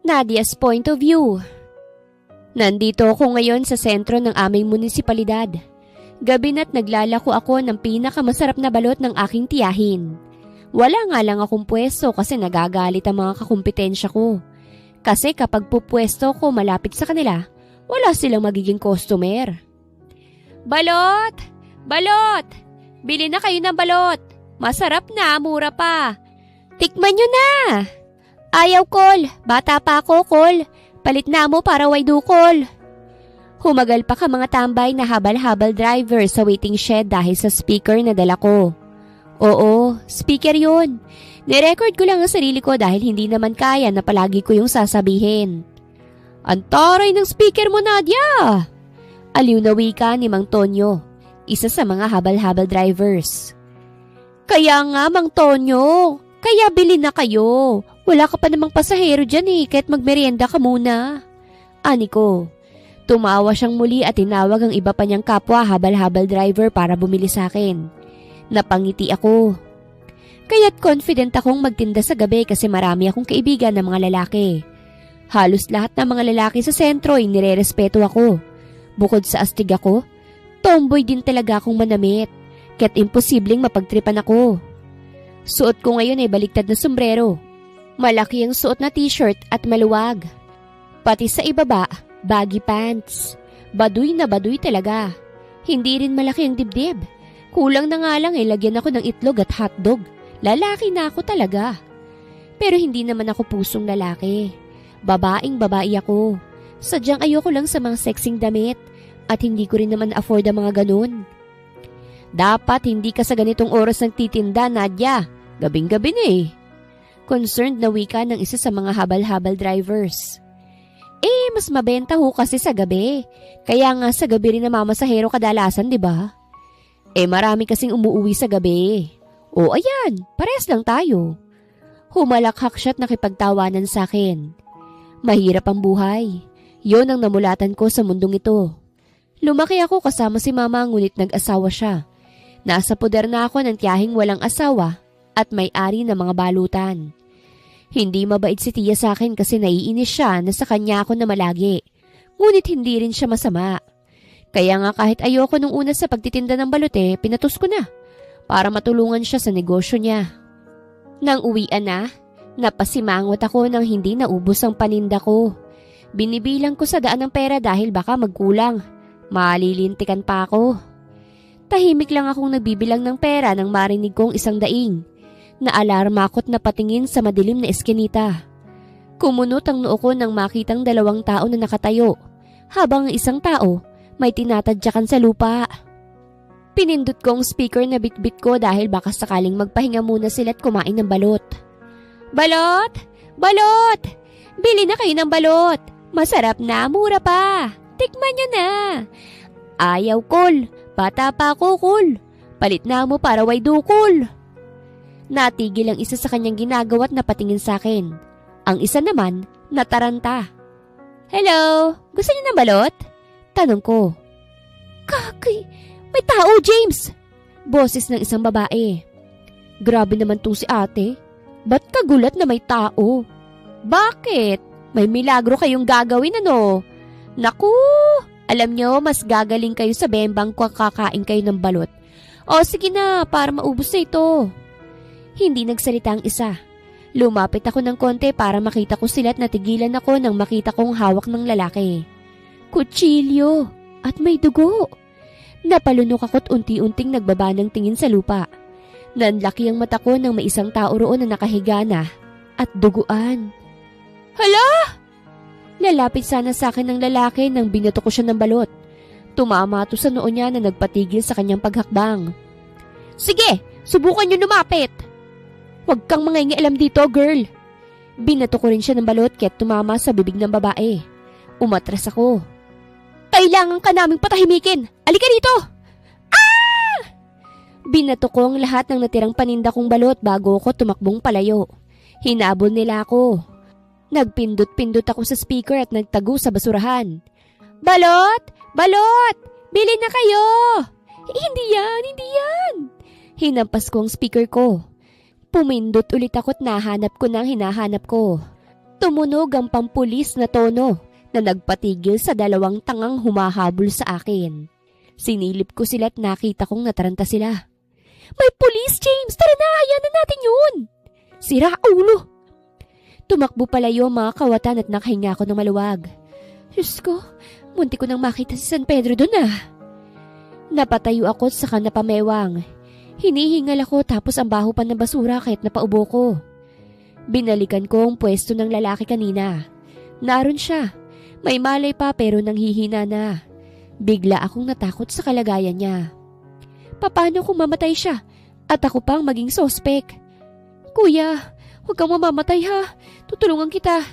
Nadia's point of view. Nandito ako ngayon sa sentro ng aming munisipalidad. Gabi na't naglalako ako ng pinakamasarap na balot ng aking tiyahin. Wala nga lang akong pwesto kasi nagagalit ang mga kakumpetensya ko. Kasi kapag pupwesto ko malapit sa kanila, wala silang magiging customer. Balot! Balot! Bili na kayo ng balot! Masarap na, mura pa! Tikman nyo na! Ayaw, Kol. Bata pa ako, Kol. Palit na mo para way dukol. Humagal pa ka mga tambay na habal-habal driver sa waiting shed dahil sa speaker na dala ko. Oo, speaker yun. Nirecord ko lang ang sarili ko dahil hindi naman kaya na palagi ko yung sasabihin. Ang taray ng speaker mo, Nadia! Aliw na wika ni Mang Tonyo, isa sa mga habal-habal drivers. Kaya nga, Mang Tonyo, kaya bili na kayo. Wala ka pa namang pasahero dyan kahit magmerienda ka muna. Ani ko. Tumawa siyang muli at tinawag ang iba pa niyang kapwa habal-habal driver para bumili sa akin. Napangiti ako. Kaya't confident akong magtinda sa gabi kasi marami akong kaibigan na mga lalaki. Halos lahat ng mga lalaki sa sentro ay nire-respeto ako. Bukod sa astig ako, tomboy din talaga akong manamit. Kaya't imposibleng mapagtripan ako. Suot ko ngayon ay baliktad na sombrero. Malaki ang suot na t-shirt at maluwag. Pati sa ibaba, baggy pants. Baduy na baduy talaga. Hindi rin malaki ang dibdib. Kulang na nga lang lagyan ako ng itlog at hotdog. Lalaki na ako talaga. Pero hindi naman ako pusong lalaki. Babaeng babae ako. Sadyang ayoko lang sa mga sexing damit at hindi ko rin naman afford ang mga ganun. Dapat hindi ka sa ganitong oras nagtitinda, Nadia. Gabing-gabi na Concerned na wika ng isa sa mga habal-habal drivers. Mas mabenta ho kasi sa gabi. Kaya nga sa gabi rin namamasahero kadalasan, di ba? Marami kasing umuuwi sa gabi. O ayan, parehas lang tayo. Humalakhak siya't nakipagtawanan sa akin. Mahirap ang buhay. Yon ang namulatan ko sa mundong ito. Lumaki ako kasama si mama ngunit nag-asawa siya. Nasa poder na ako ng tiyahing walang asawa at may-ari ng mga balutan. Hindi mabait si tiya sa akin kasi naiinis siya na sa kanya ako na malagi. Ngunit hindi rin siya masama. Kaya nga kahit ayoko nung una sa pagtitinda ng balot pinatos ko na para matulungan siya sa negosyo niya. Nang uwian na, napasimangot ako nang hindi naubos ang paninda ko. Binibilang ko sa daan ng pera dahil baka magkulang. Malilintikan pa ako. Tahimik lang akong nagbibilang ng pera nang marinig kong isang daing. Naalarma ako't napatingin sa madilim na eskinita. Kumunot ang noo ko nang makitang dalawang tao na nakatayo, habang ang isang tao may tinatadyakan sa lupa. Pinindot ko ang speaker na bitbit ko dahil baka sakaling magpahinga muna sila't kumain ng balot. Balot! Balot! Bili na kayo ng balot! Masarap na, mura pa! Tikman nyo na! Ayaw, Kol! Bata pa ako, Kol! Palit na mo para way dukol! Natigil ang isa sa kanyang ginagawa at napatingin sa akin. Ang isa naman, nataranta. Hello, gusto niyo ng balot? Tanong ko. Kaki, may tao, James! Boses ng isang babae. Grabe naman tong si ate. Ba't kagulat na may tao? Bakit? May milagro kayong gagawin ano? Naku, alam nyo, mas gagaling kayo sa bembang kung kakain kayo ng balot. O sige na, para maubos na ito. Hindi nagsalita ang isa. Lumapit ako ng konti para makita ko sila at natigilan ako nang makita kong hawak ng lalaki. Kutsilyo at may dugo. Napalunok ako't unti-unting nagbaba ng tingin sa lupa. Nanlaki ang mata ko nang may isang tao roon na nakahiga na at duguan. Hala! Lalapit sana sa akin ng lalaki nang binato ko siya ng balot. Tumama ito sa noo niya na nagpatigil sa kanyang paghakbang. Sige, subukan niyo lumapit! Huwag kang mangingialam dito, girl. Binato ko rin siya ng balot kaya't tumama sa bibig ng babae. Umatras ako. Kailangan ka naming patahimikin. Alika dito! Ah! Binato ko ang lahat ng natirang paninda kong balot bago ko tumakbong palayo. Hinabol nila ako. Nagpindot-pindot ako sa speaker at nagtago sa basurahan. Balot! Balot! Bili na kayo! Hindi yan! Hindi yan! Hinampas ko ang speaker ko. Pumindot ulit ako't nahanap ko ng hinahanap ko. Tumunog ang pampulis na tono na nagpatigil sa dalawang tangang humahabol sa akin. Sinilip ko sila at nakita kong nataranta sila. May pulis, James! Tara na! Hayaan na natin yun! Sira ulo! Tumakbo palayo mga kawatan at nakahinga ako ng maluwag. Diyos ko, munti ko nang makita si San Pedro doon ah. Napatayo ako sa kanapamewang. Hinihingal ako tapos ang baho pa ng basura kahit napaubo ko. Binalikan ko ang pwesto ng lalaki kanina. Naroon siya. May malay pa pero nanghihina na. Bigla akong natakot sa kalagayan niya. Paano kung mamatay siya at ako pang maging sospek? Kuya, huwag kang mamamatay ha. Tutulungan kita.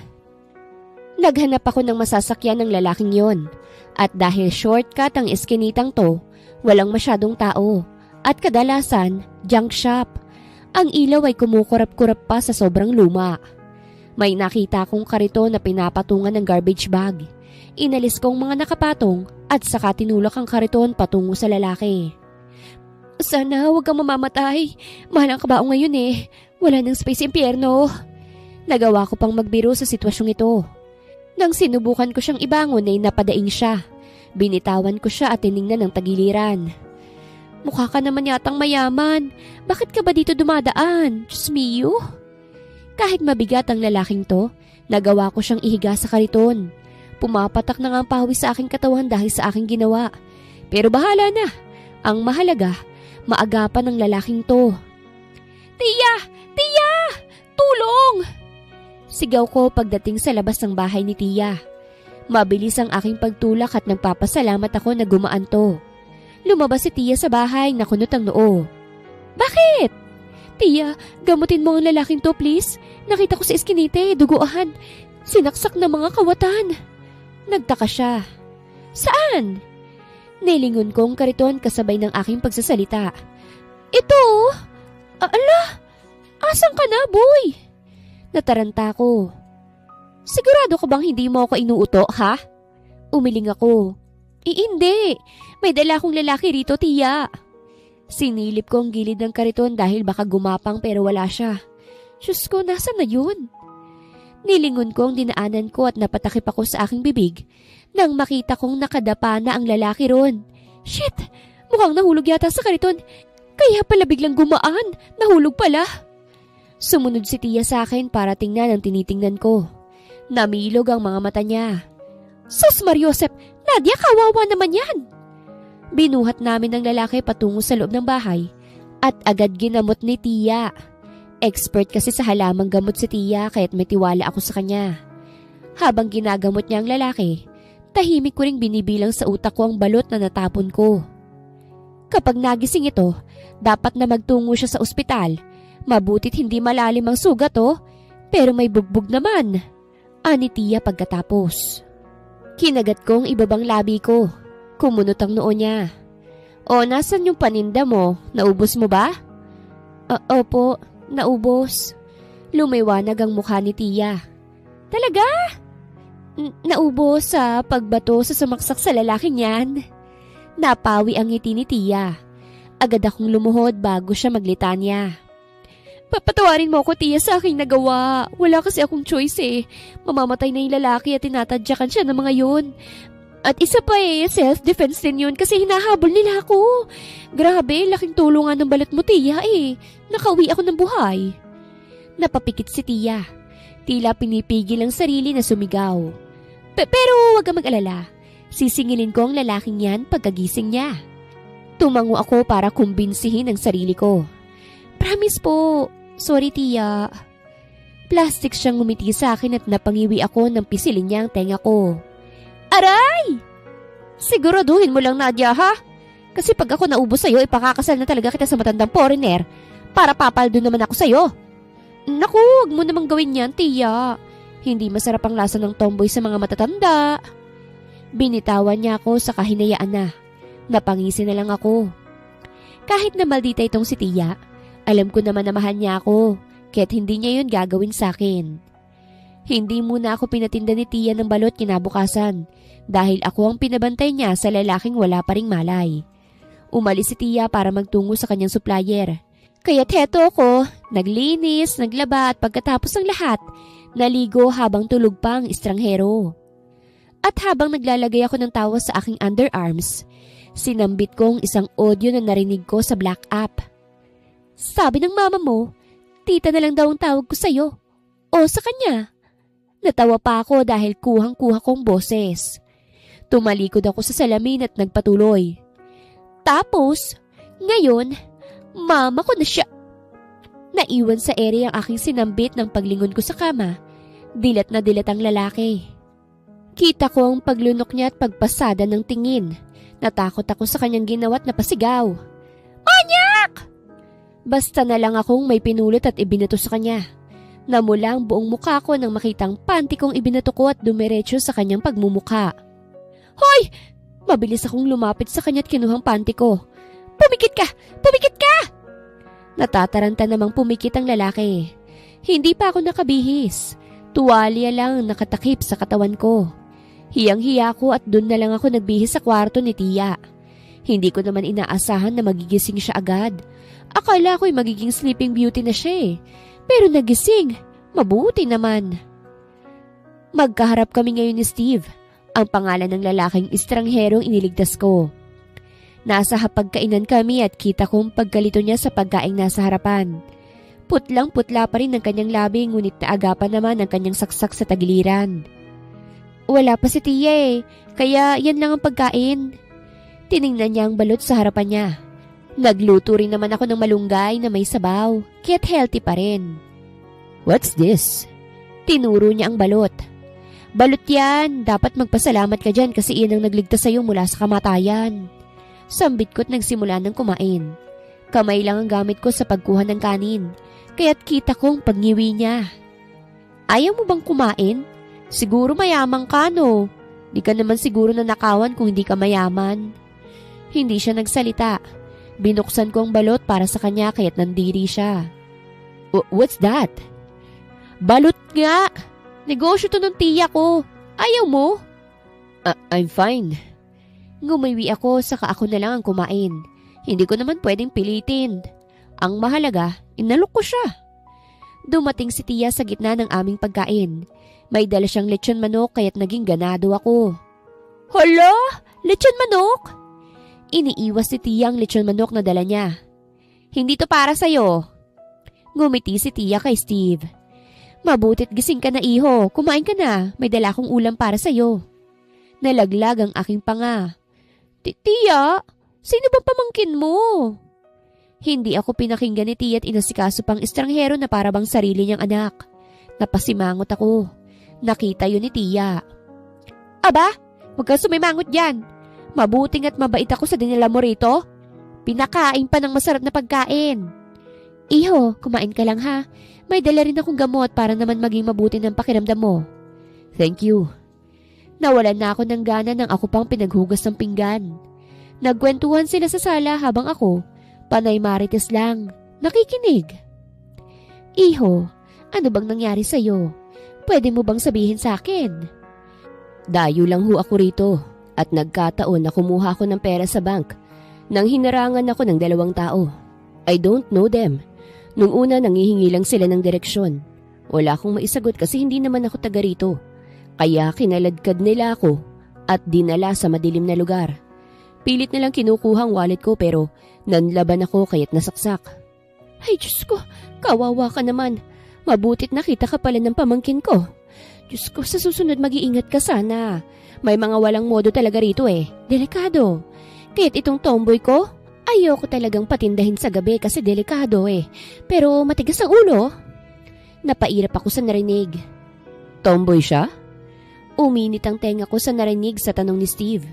Naghanap ako ng masasakyan ng lalaking yon. At dahil shortcut ang eskinitang to, walang masyadong tao. At kadalasan, junk shop. Ang ilaw ay kumukurap-kurap pa sa sobrang luma. May nakita akong kariton na pinapatungan ng garbage bag. Inalis kong mga nakapatong at saka tinulak ang kariton patungo sa lalaki. Sana huwag kang mamamatay. Mahal ang kabao ngayon eh. Wala nang space impyerno. Nagawa ko pang magbiro sa sitwasyong ito. Nang sinubukan ko siyang ibangon ay napadaing siya. Binitawan ko siya at tiningnan ng tagiliran. Mukha ka naman yatang mayaman. Bakit ka ba dito dumadaan? Diyos mio. Kahit mabigat ang lalaking to, nagawa ko siyang ihiga sa kariton. Pumapatak na nga ang pawis sa aking katawan dahil sa aking ginawa. Pero bahala na. Ang mahalaga, maagapan ng lalaking to. Tia! Tia! Tulong! Sigaw ko pagdating sa labas ng bahay ni Tia. Mabilis ang aking pagtulak at nagpapasalamat ako na gumaan to. Lumabas si Tia sa bahay na kunot ang noo. Bakit? Tia, gamutin mo ang lalaking to please. Nakita ko sa eskinite, duguan. Sinaksak ng mga kawatan. Nagtaka siya. Saan? Nilingon ko ang kariton kasabay ng aking pagsasalita. Ito? Ala, asan ka na, boy? Nataranta ko. Sigurado ka bang hindi mo ako inuuto, ha? Umiling ako. Hindi. May dala akong lalaki rito, Tia. Sinilip ko ang gilid ng kariton dahil baka gumapang pero wala siya. Diyos ko, nasan na yun? Nilingon ko ang dinaanan ko at napatakip ako sa aking bibig nang makita kong nakadapa na ang lalaki ron. Shit! Mukhang nahulog yata sa kariton. Kaya pala biglang gumaan. Nahulog pala. Sumunod si Tia sa akin para tingnan ang tinitingnan ko. Namilog ang mga mata niya. Sus Mariosep! Nadia, kawawa naman yan! Binuhat namin ng lalaki patungo sa loob ng bahay at agad ginamot ni Tia. Expert kasi sa halamang gamot si Tia kaya't may tiwala ako sa kanya. Habang ginagamot niya ang lalaki, tahimik ko ring binibilang sa utak ko ang balot na natapon ko. Kapag nagising ito, dapat na magtungo siya sa ospital. Mabutit hindi malalim ang sugat pero may bugbog naman. Ani Tia pagkatapos. Kinagat kong ibabang labi ko. Kumunot ang noo niya. O, nasan yung paninda mo? Naubos mo ba? Opo, naubos. Lumiwanag ang mukha ni Tia. Talaga? Naubos sa pagbato sa sumaksak sa lalaking yan. Napawi ang ngiti ni Tia. Agad akong lumuhod bago siya maglitanya. Papatawarin mo ako, Tia, sa aking nagawa. Wala kasi akong choice eh. Mamamatay na yung lalaki at tinatadyakan siya ng mga yun. At isa pa self-defense din yun kasi hinahabol nila ako. Grabe, laking tulungan ng balot mo, Tia eh. Nakauwi ako ng buhay. Napapikit si Tia. Tila pinipigil ang sarili na sumigaw. Pero wag kang mag-alala. Sisingilin ko ang lalaking yan pagkagising niya. Tumango ako para kumbinsihin ang sarili ko. Promise po. Sorry, Tia. Plastic siyang ngumiti sa akin at napangiwi ako nang pisilin niya ang tenga ko. Aray! Siguraduhin mo lang, Nadia, ha? Kasi pag ako naubos sa'yo, ipakakasal na talaga kita sa matandang foreigner para papaldo naman ako sa'yo. Naku, huwag mo namang gawin yan, Tia. Hindi masarap ang lasa ng tomboy sa mga matatanda. Binitawan niya ako sa kahinayaan na. Napangisi na lang ako. Kahit na maldita itong si Tia, alam ko naman na mahal niya ako, kaya't hindi niya yun gagawin sa akin. Hindi muna ako pinatinda ni Tia ng balot kinabukasan dahil ako ang pinabantay niya sa lalaking wala pa ring malay. Umalis si Tia para magtungo sa kanyang supplier Kaya't heto ako, naglinis, naglaba at pagkatapos ng lahat, naligo habang tulog pa ang estranghero. At habang naglalagay ako ng tawa sa aking underarms, sinambit kong isang audio na narinig ko sa Black app. Sabi ng mama mo, tita na lang daw ang tawag ko sa'yo. O sa kanya. Natawa pa ako dahil kuhang-kuha kong boses. Tumalikod ako sa salamin at nagpatuloy. Tapos, ngayon, mama ko na siya. Naiwan sa ere ang aking sinambit ng paglingon ko sa kama. Dilat na dilat ang lalaki. Kita ko ang paglunok niya at pagpasada ng tingin. Natakot ako sa kanyang ginawa at napasigaw. Manyak! Basta na lang akong may pinulot at ibinato sa kanya. Namula ang buong mukha ko nang makitang panty kong ibinato ko at dumiretso sa kanyang pagmumukha. Hoy! Mabilis akong lumapit sa kanya at kinuhang panty ko. Pumikit ka! Pumikit ka! Natataranta namang pumikit ang lalaki. Hindi pa ako nakabihis. Tuwalya lang nakatakip sa katawan ko. Hiyang-hiya ko at doon na lang ako nagbihis sa kwarto ni Tia. Hindi ko naman inaasahan na magigising siya agad. Akala ko'y magiging sleeping beauty na siya eh. Pero nagising. Mabuti naman. Magkaharap kami ngayon ni Steve, ang pangalan ng lalaking estrangherong iniligtas ko. Nasa hapagkainan kami at kita kong pagkalito niya sa pagkaing nasa harapan. Putlang-putla pa rin ang kanyang labi ngunit naagapan naman ang kanyang saksak sa tagiliran. Wala pa si Tia eh, kaya yan lang ang pagkain. Tiningnan niya ang balot sa harapan niya. Nagluto rin naman ako ng malunggay na may sabaw, kaya't healthy pa rin. What's this? Tinuro niya ang balot. Balot yan, dapat magpasalamat ka dyan kasi iyan ang nagligtas sa'yo mula sa kamatayan. Sambit ko't nagsimula ng kumain. Kamay lang ang gamit ko sa pagkuha ng kanin, kaya't kita kong pagngiwi niya. Ayaw mo bang kumain? Siguro mayaman ka no? Di ka naman siguro nanakawan kung hindi ka mayaman. Hindi siya nagsalita. Binuksan ko ang balot para sa kanya kaya't nandiri siya. What's that? Balot nga! Negosyo to ng tiya ko. Ayaw mo? I'm fine. Ngumiwi ako saka ako na lang ang kumain. Hindi ko naman pwedeng pilitin. Ang mahalaga, inalok ko siya. Dumating si Tia sa gitna ng aming pagkain. May dala siyang lechon manok kaya't naging ganado ako. Hala! Lechon manok? Iniiwas ni Tia ang lechon manok na dala niya. Hindi to para sa'yo. Ngumiti si Tia kay Steve. Mabutit gising ka na iho, kumain ka na, may dala akong ulam para sa'yo. Nalaglag ang aking panga. Tia, sino bang pamangkin mo? Hindi ako pinakinggan ni Tia at inasikaso pang estranghero na para bang sarili niyang anak. Napasimangot ako. Nakita yun ni Tia. Aba, huwag kang sumimangot dyan. Mabuting at mabait ako sa dinala mo rito. Pinakain pa ng masarap na pagkain. Iho, kumain ka lang ha. May dala rin akong gamot para naman maging mabuti ng pakiramdam mo. Thank you. Nawalan na ako ng gana nang ako pang pinaghugas ng pinggan. Nagkwentuhan sila sa sala habang ako, panay marites lang, nakikinig. Iho, ano bang nangyari sa'yo? Pwede mo bang sabihin sa akin? Dayo lang ho ako rito at nagkataon na kumuha ako ng pera sa bank nang hinarangan ako ng 2 tao. I don't know them. Nung una nangihingi lang sila ng direksyon. Wala akong maisagot kasi hindi naman ako taga rito. Kaya kinaladkad nila ako at dinala sa madilim na lugar. Pilit nilang kinukuha ang wallet ko pero nanlaban ako kaya't nasaksak. Ay Diyos ko, kawawa ka naman. Mabutit nakita ka pala ng pamangkin ko. Diyos ko, sa susunod mag-iingat ka sana. May mga walang modo talaga rito eh. Delikado. Kaya't itong tomboy ko, ayoko talagang patindahin sa gabi kasi delikado eh. Pero matigas ang ulo. Napairap ako sa narinig. Tomboy siya? Uminit ang tenga ko sa narinig sa tanong ni Steve.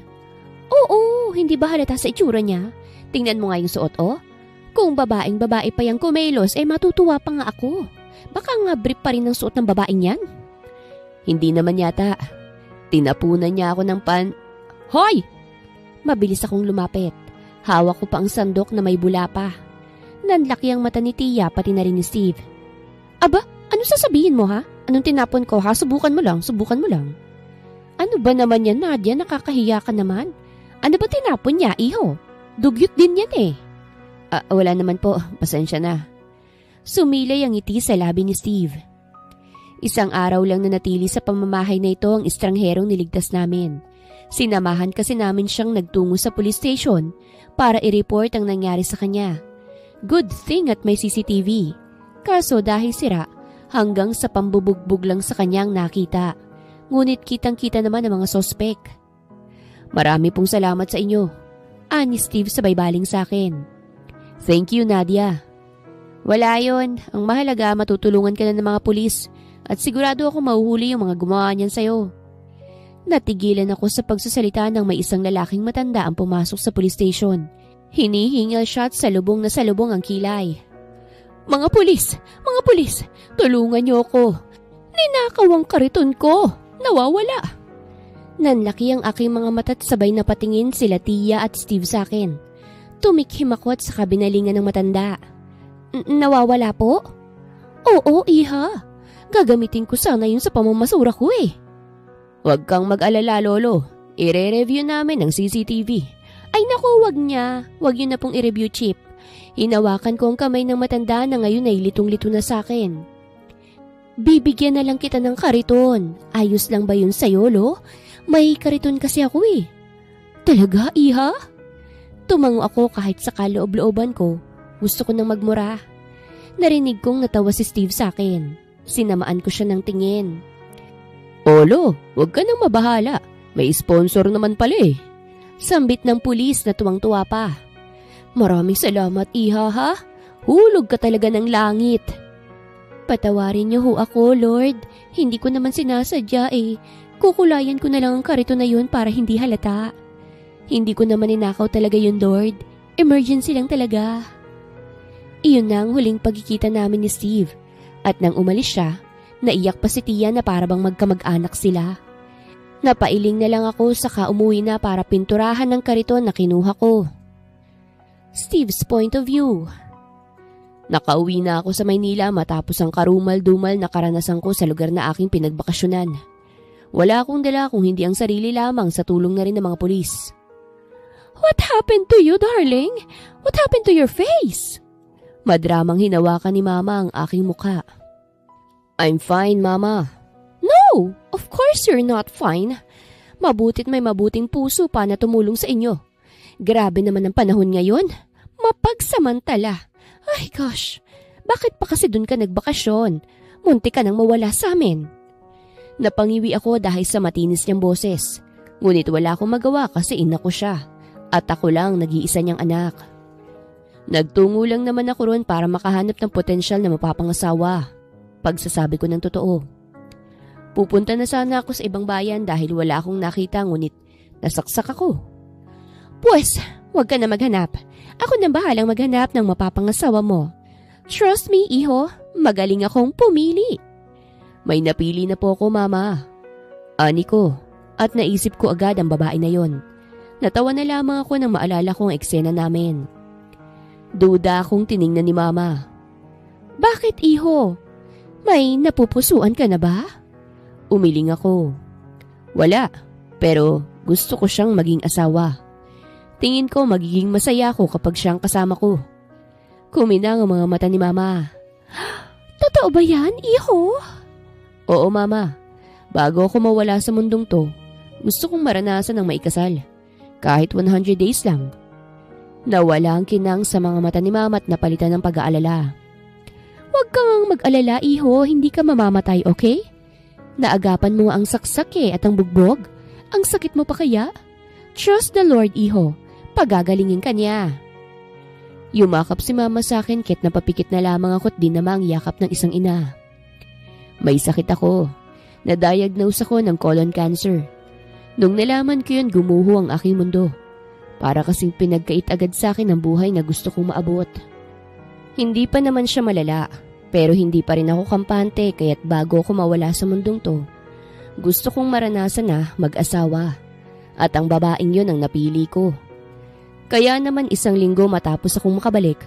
Oo, hindi ba halata sa itsura niya? Tingnan mo nga yung suot oh. Kung babaeng babae pa yung kumelos, matutuwa pa nga ako. Baka nga brief pa rin ang suot ng babaeng yan. Hindi naman yata. Tinapunan niya ako ng Hoy! Mabilis akong lumapit. Hawak ko pa ang sandok na may bula pa. Nanlaki ang mata ni Tia pati na rin ni Steve. Aba, ano sasabihin mo ha? Anong tinapon ko ha? Subukan mo lang, subukan mo lang. Ano ba naman yan, Nadia? Nakakahiya ka naman. Ano ba tinapon niya, iho? Dugyot din yan eh. Wala naman po, pasensya na. Sumilay ang ngiti sa labi ni Steve. Isang araw lang na natili sa pamamahay na ito ang estrangherong niligtas namin. Sinamahan kasi namin siyang nagtungo sa police station para i-report ang nangyari sa kanya. Good thing at may CCTV. Kaso dahil sira, hanggang sa pambubugbog lang sa kanyang nakita. Ngunit kitang-kita naman ang mga sospek. Marami pong salamat sa inyo, ani Steve sabay baling sa akin. Thank you, Nadia. Wala yon. Ang mahalaga, matutulungan ka na ng mga pulis at sigurado ako mahuhuli yung mga gumawa niyan sa'yo. Natigilan ako sa pagsasalita ng may isang lalaking matanda ang pumasok sa police station. Hinihingal siya at salubong na salubong ang kilay. Mga pulis! Mga pulis! Tulungan niyo ako! Ninakaw ang kariton ko! Nawawala! Nanlaki ang aking mga mata at sabay na patingin sila Tia at Steve sa akin. Tumikhim ako at saka binalingan ng matanda. Nawawala po? Oo, iha. Gagamitin ko sana yun sa pamamasura ko eh. Huwag kang mag-alala, Lolo. I-re-review namin ng CCTV. Ay naku, wag niya. Wag yun na pong i-review, Chip. Hinawakan ko ang kamay ng matanda na ngayon ay litong-lito na sa akin. Bibigyan na lang kita ng kariton. Ayos lang ba yun sa'yo, Lo? May kariton kasi ako eh. Talaga, iha? Tumango ako kahit sa kaloob-looban ko. Gusto ko nang magmura. Narinig kong natawa si Steve sa akin. Sinamaan ko siya ng tingin. Olo, huwag ka nang mabahala. May sponsor naman pala eh. Sambit ng pulis na tuwang-tuwa pa. Maraming salamat, iha ha. Hulog ka talaga ng langit. Patawarin niyo ho ako, Lord. Hindi ko naman sinasadya eh. Kukulayan ko na lang ang karito na yun para hindi halata. Hindi ko naman ninakaw talaga yun, Lord. Emergency lang talaga. Iyon na ang huling pagkikita namin ni Steve. At nang umalis siya, naiyak pa si Tia na para bang magkamag-anak sila. Napailing na lang ako saka umuwi na para pinturahan ng kariton na kinuha ko. Steve's point of view. Nakauwi na ako sa Maynila matapos ang karumal-dumal na karanasan ko sa lugar na aking pinagbakasyonan. Wala akong dala kung hindi ang sarili lamang sa tulong na rin ng mga pulis. What happened to you, darling? What happened to your face? Madramang hinawakan ni Mama ang aking mukha. I'm fine, Mama. No, of course you're not fine. Mabutit may mabuting puso pa na tumulong sa inyo. Grabe naman ang panahon ngayon. Mapagsamantala. Ay gosh, bakit pa kasi dun ka nagbakasyon? Munti ka nang mawala sa amin. Napangiwi ako dahil sa matinis niyang boses. Ngunit wala akong magawa kasi ina ko siya. At ako lang nag-iisa niyang anak. Nagtungo lang naman ako ron para makahanap ng potensyal na mapapangasawa. Pagsasabi ko ng totoo. Pupunta na sana ako sa ibang bayan dahil wala akong nakita ngunit nasaksak ako. Pues, huwag ka na maghanap. Ako na bahalang maghanap ng mapapangasawa mo. Trust me, iho. Magaling akong pumili. May napili na po ako, Mama. Ani ko. At naisip ko agad ang babae na yon. Natawa na lamang ako nang maalala ko ang eksena namin. Duda akong tiningnan ni Mama. Bakit, iho? May napupusuan ka na ba? Umiling ako. Wala, pero gusto ko siyang maging asawa. Tingin ko magiging masaya ako kapag siyang kasama ko. Kuminang ang mga mata ni Mama. Totoo ba yan, iho? Oo, Mama. Bago ako mawala sa mundong to, gusto kong maranasan ang maikasal. Kahit 100 days lang. Nawala ang kinang sa mga mata ni Mama at napalitan ng pag-aalala. Huwag kang mag-alala, iho. Hindi ka mamamatay, okay? Naagapan mo ang saksak at ang bugbog. Ang sakit mo pa kaya? Trust the Lord, iho. Pagagalingin ka niya. Yumakap si Mama sa akin kahit napapikit na lamang ako at di namang yakap ng isang ina. May sakit ako. Na-diagnose ako ng colon cancer. Nung nalaman ko yun, gumuho ang aking mundo. Para kasing pinagkait agad sa akin ang buhay na gusto kong maabot. Hindi pa naman siya malala, pero hindi pa rin ako kampante kaya't bago ako mawala sa mundong to, gusto kong maranasan na mag-asawa. At ang babaeng yun ang napili ko. Kaya naman 1 linggo matapos akong makabalik,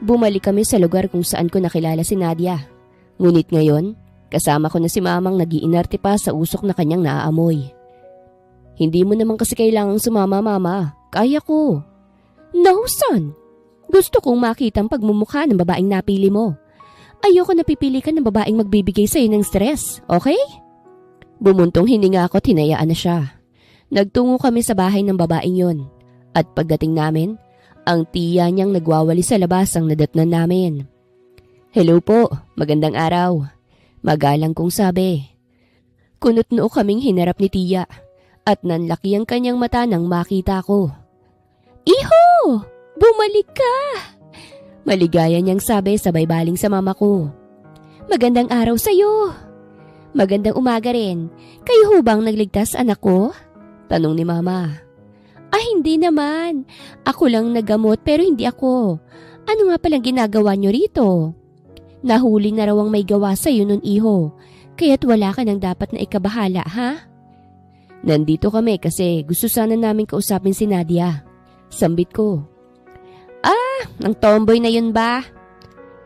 bumalik kami sa lugar kung saan ko nakilala si Nadia. Ngunit ngayon, kasama ko na si Mamang nag-iinarte pa sa usok na kanyang naaamoy. Hindi mo naman kasi kailangang sumama, Mama. Kaya ko. No, son. Gusto kong makita ang pagmumukha ng babaeng napili mo. Ayoko napipili ka ng babaeng magbibigay sa'yo ng stress, okay? Bumuntong hininga ako at hinayaan na siya. Nagtungo kami sa bahay ng babaeng yon. At pagdating namin, ang tiya niyang nagwawali sa labas ang nadatnan namin. Hello po, magandang araw. Magalang kong sabi. Kunot-noo kaming hinarap ni tiya at nanlaki ang kanyang mata nang makita ko. Iho! Bumalik ka! Maligaya niyang sabi sabay baling sa mama ko. Magandang araw sa'yo. Magandang umaga rin. Kayo ho bang nagligtas anak ko? Tanong ni mama. Hindi naman. Ako lang naggamot pero hindi ako. Ano nga palang ginagawa niyo rito? Nahuli na raw ang may gawa sa'yo nun iho. Kaya't wala ka nang dapat na ikabahala, ha? Nandito kami kasi gusto sana namin kausapin si Nadia. Sambit ko. Ang tomboy na yun ba?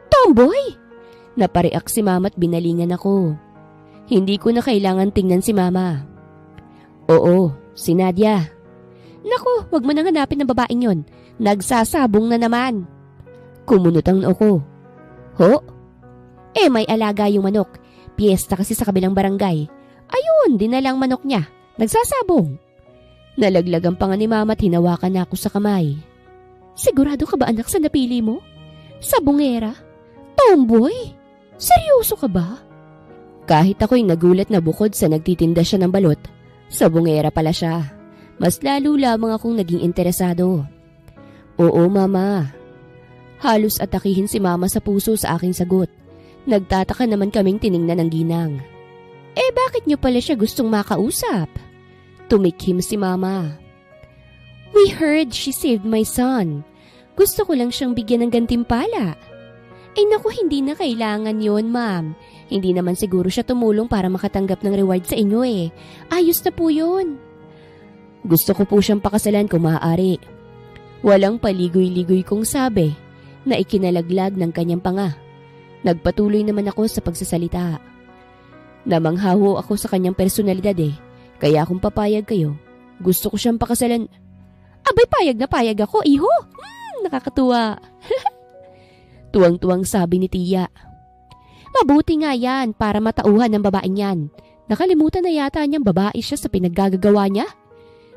Tomboy? Napareak si mama at binalingan ako. Hindi ko na kailangan tingnan si mama. Oo, si Nadia. Naku, wag mo nang hanapin ng babaeng yon. Nagsasabong na naman. Kumunot ang noo ko. Ho? May alaga yung manok. Piyesta kasi sa kabilang barangay. Ayun, dinalang manok niya. Nagsasabong. Nalaglagan pa nga ni mama at hinawakan na ako sa kamay. Sigurado ka ba anak sa napili mo? Sabongera? Tomboy? Seryoso ka ba? Kahit ako'y nagulat na bukod sa nagtitinda siya ng balot, sabongera pala siya. Mas lalo lamang akong naging interesado. Oo mama. Halos atakihin si mama sa puso sa aking sagot. Nagtataka naman kaming tiningnan ng ginang. Bakit niyo pala siya gustong makausap? Tumikhim si mama. We heard she saved my son. Gusto ko lang siyang bigyan ng gantimpala. Naku, hindi na kailangan yon, ma'am. Hindi naman siguro siya tumulong para makatanggap ng reward sa inyo Ayos na po yun. Gusto ko po siyang pakasalan kung maaari. Walang paligoy-ligoy kong sabi na ikinalaglag ng kanyang panga. Nagpatuloy naman ako sa pagsasalita. Namanghaho ako sa kanyang personalidad kaya kung papayag kayo, gusto ko siyang pakasalan. Abay, payag na payag ako, iho. Nakakatuwa. Tuwang-tuwang sabi ni tiya. Mabuti nga yan para matauhan ng babaeng yan. Nakalimutan na yata niyang babae siya sa pinaggagawa niya.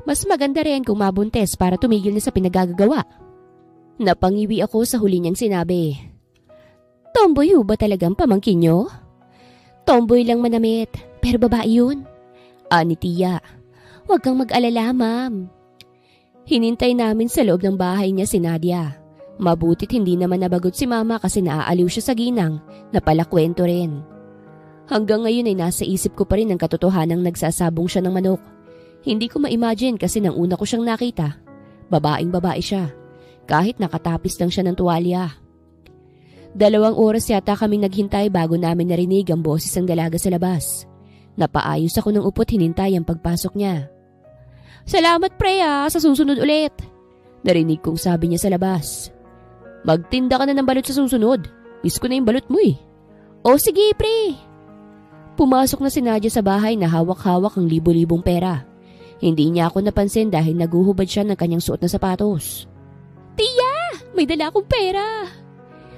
Mas maganda rin kung mabuntes para tumigil na sa pinaggagawa. Napangiwi ako sa huli niyang sinabi. Tomboy ho ba talagang pamangkin niyo? Tomboy lang manamit, pero babae yun. Ani tiya. Huwag kang mag-alala, ma'am. Hinintay namin sa loob ng bahay niya si Nadia. Mabutit hindi naman nabagot si mama kasi naaaliw siya sa ginang na palakwento rin. Hanggang ngayon ay nasa isip ko pa rin ang katotohanang nagsasabong siya ng manok. Hindi ko ma-imagine kasi nang una ko siyang nakita, babaeng babae siya, kahit nakatapis lang siya ng tuwalya. 2 oras yata kaming naghintay bago namin narinig ang boses ng dalaga sa labas. Napaayos ako ng upot hinintay ang pagpasok niya. Salamat pre sa susunod ulit. Narinig kong sabi niya sa labas. Magtinda ka na ng balot sa susunod. Miss ko na yung balot mo O sige pre. Pumasok na si Nadia sa bahay na hawak-hawak ang libo-libong pera. Hindi niya ako napansin dahil naguhubad siya ng kanyang suot na sapatos. Tiya! May dala akong pera!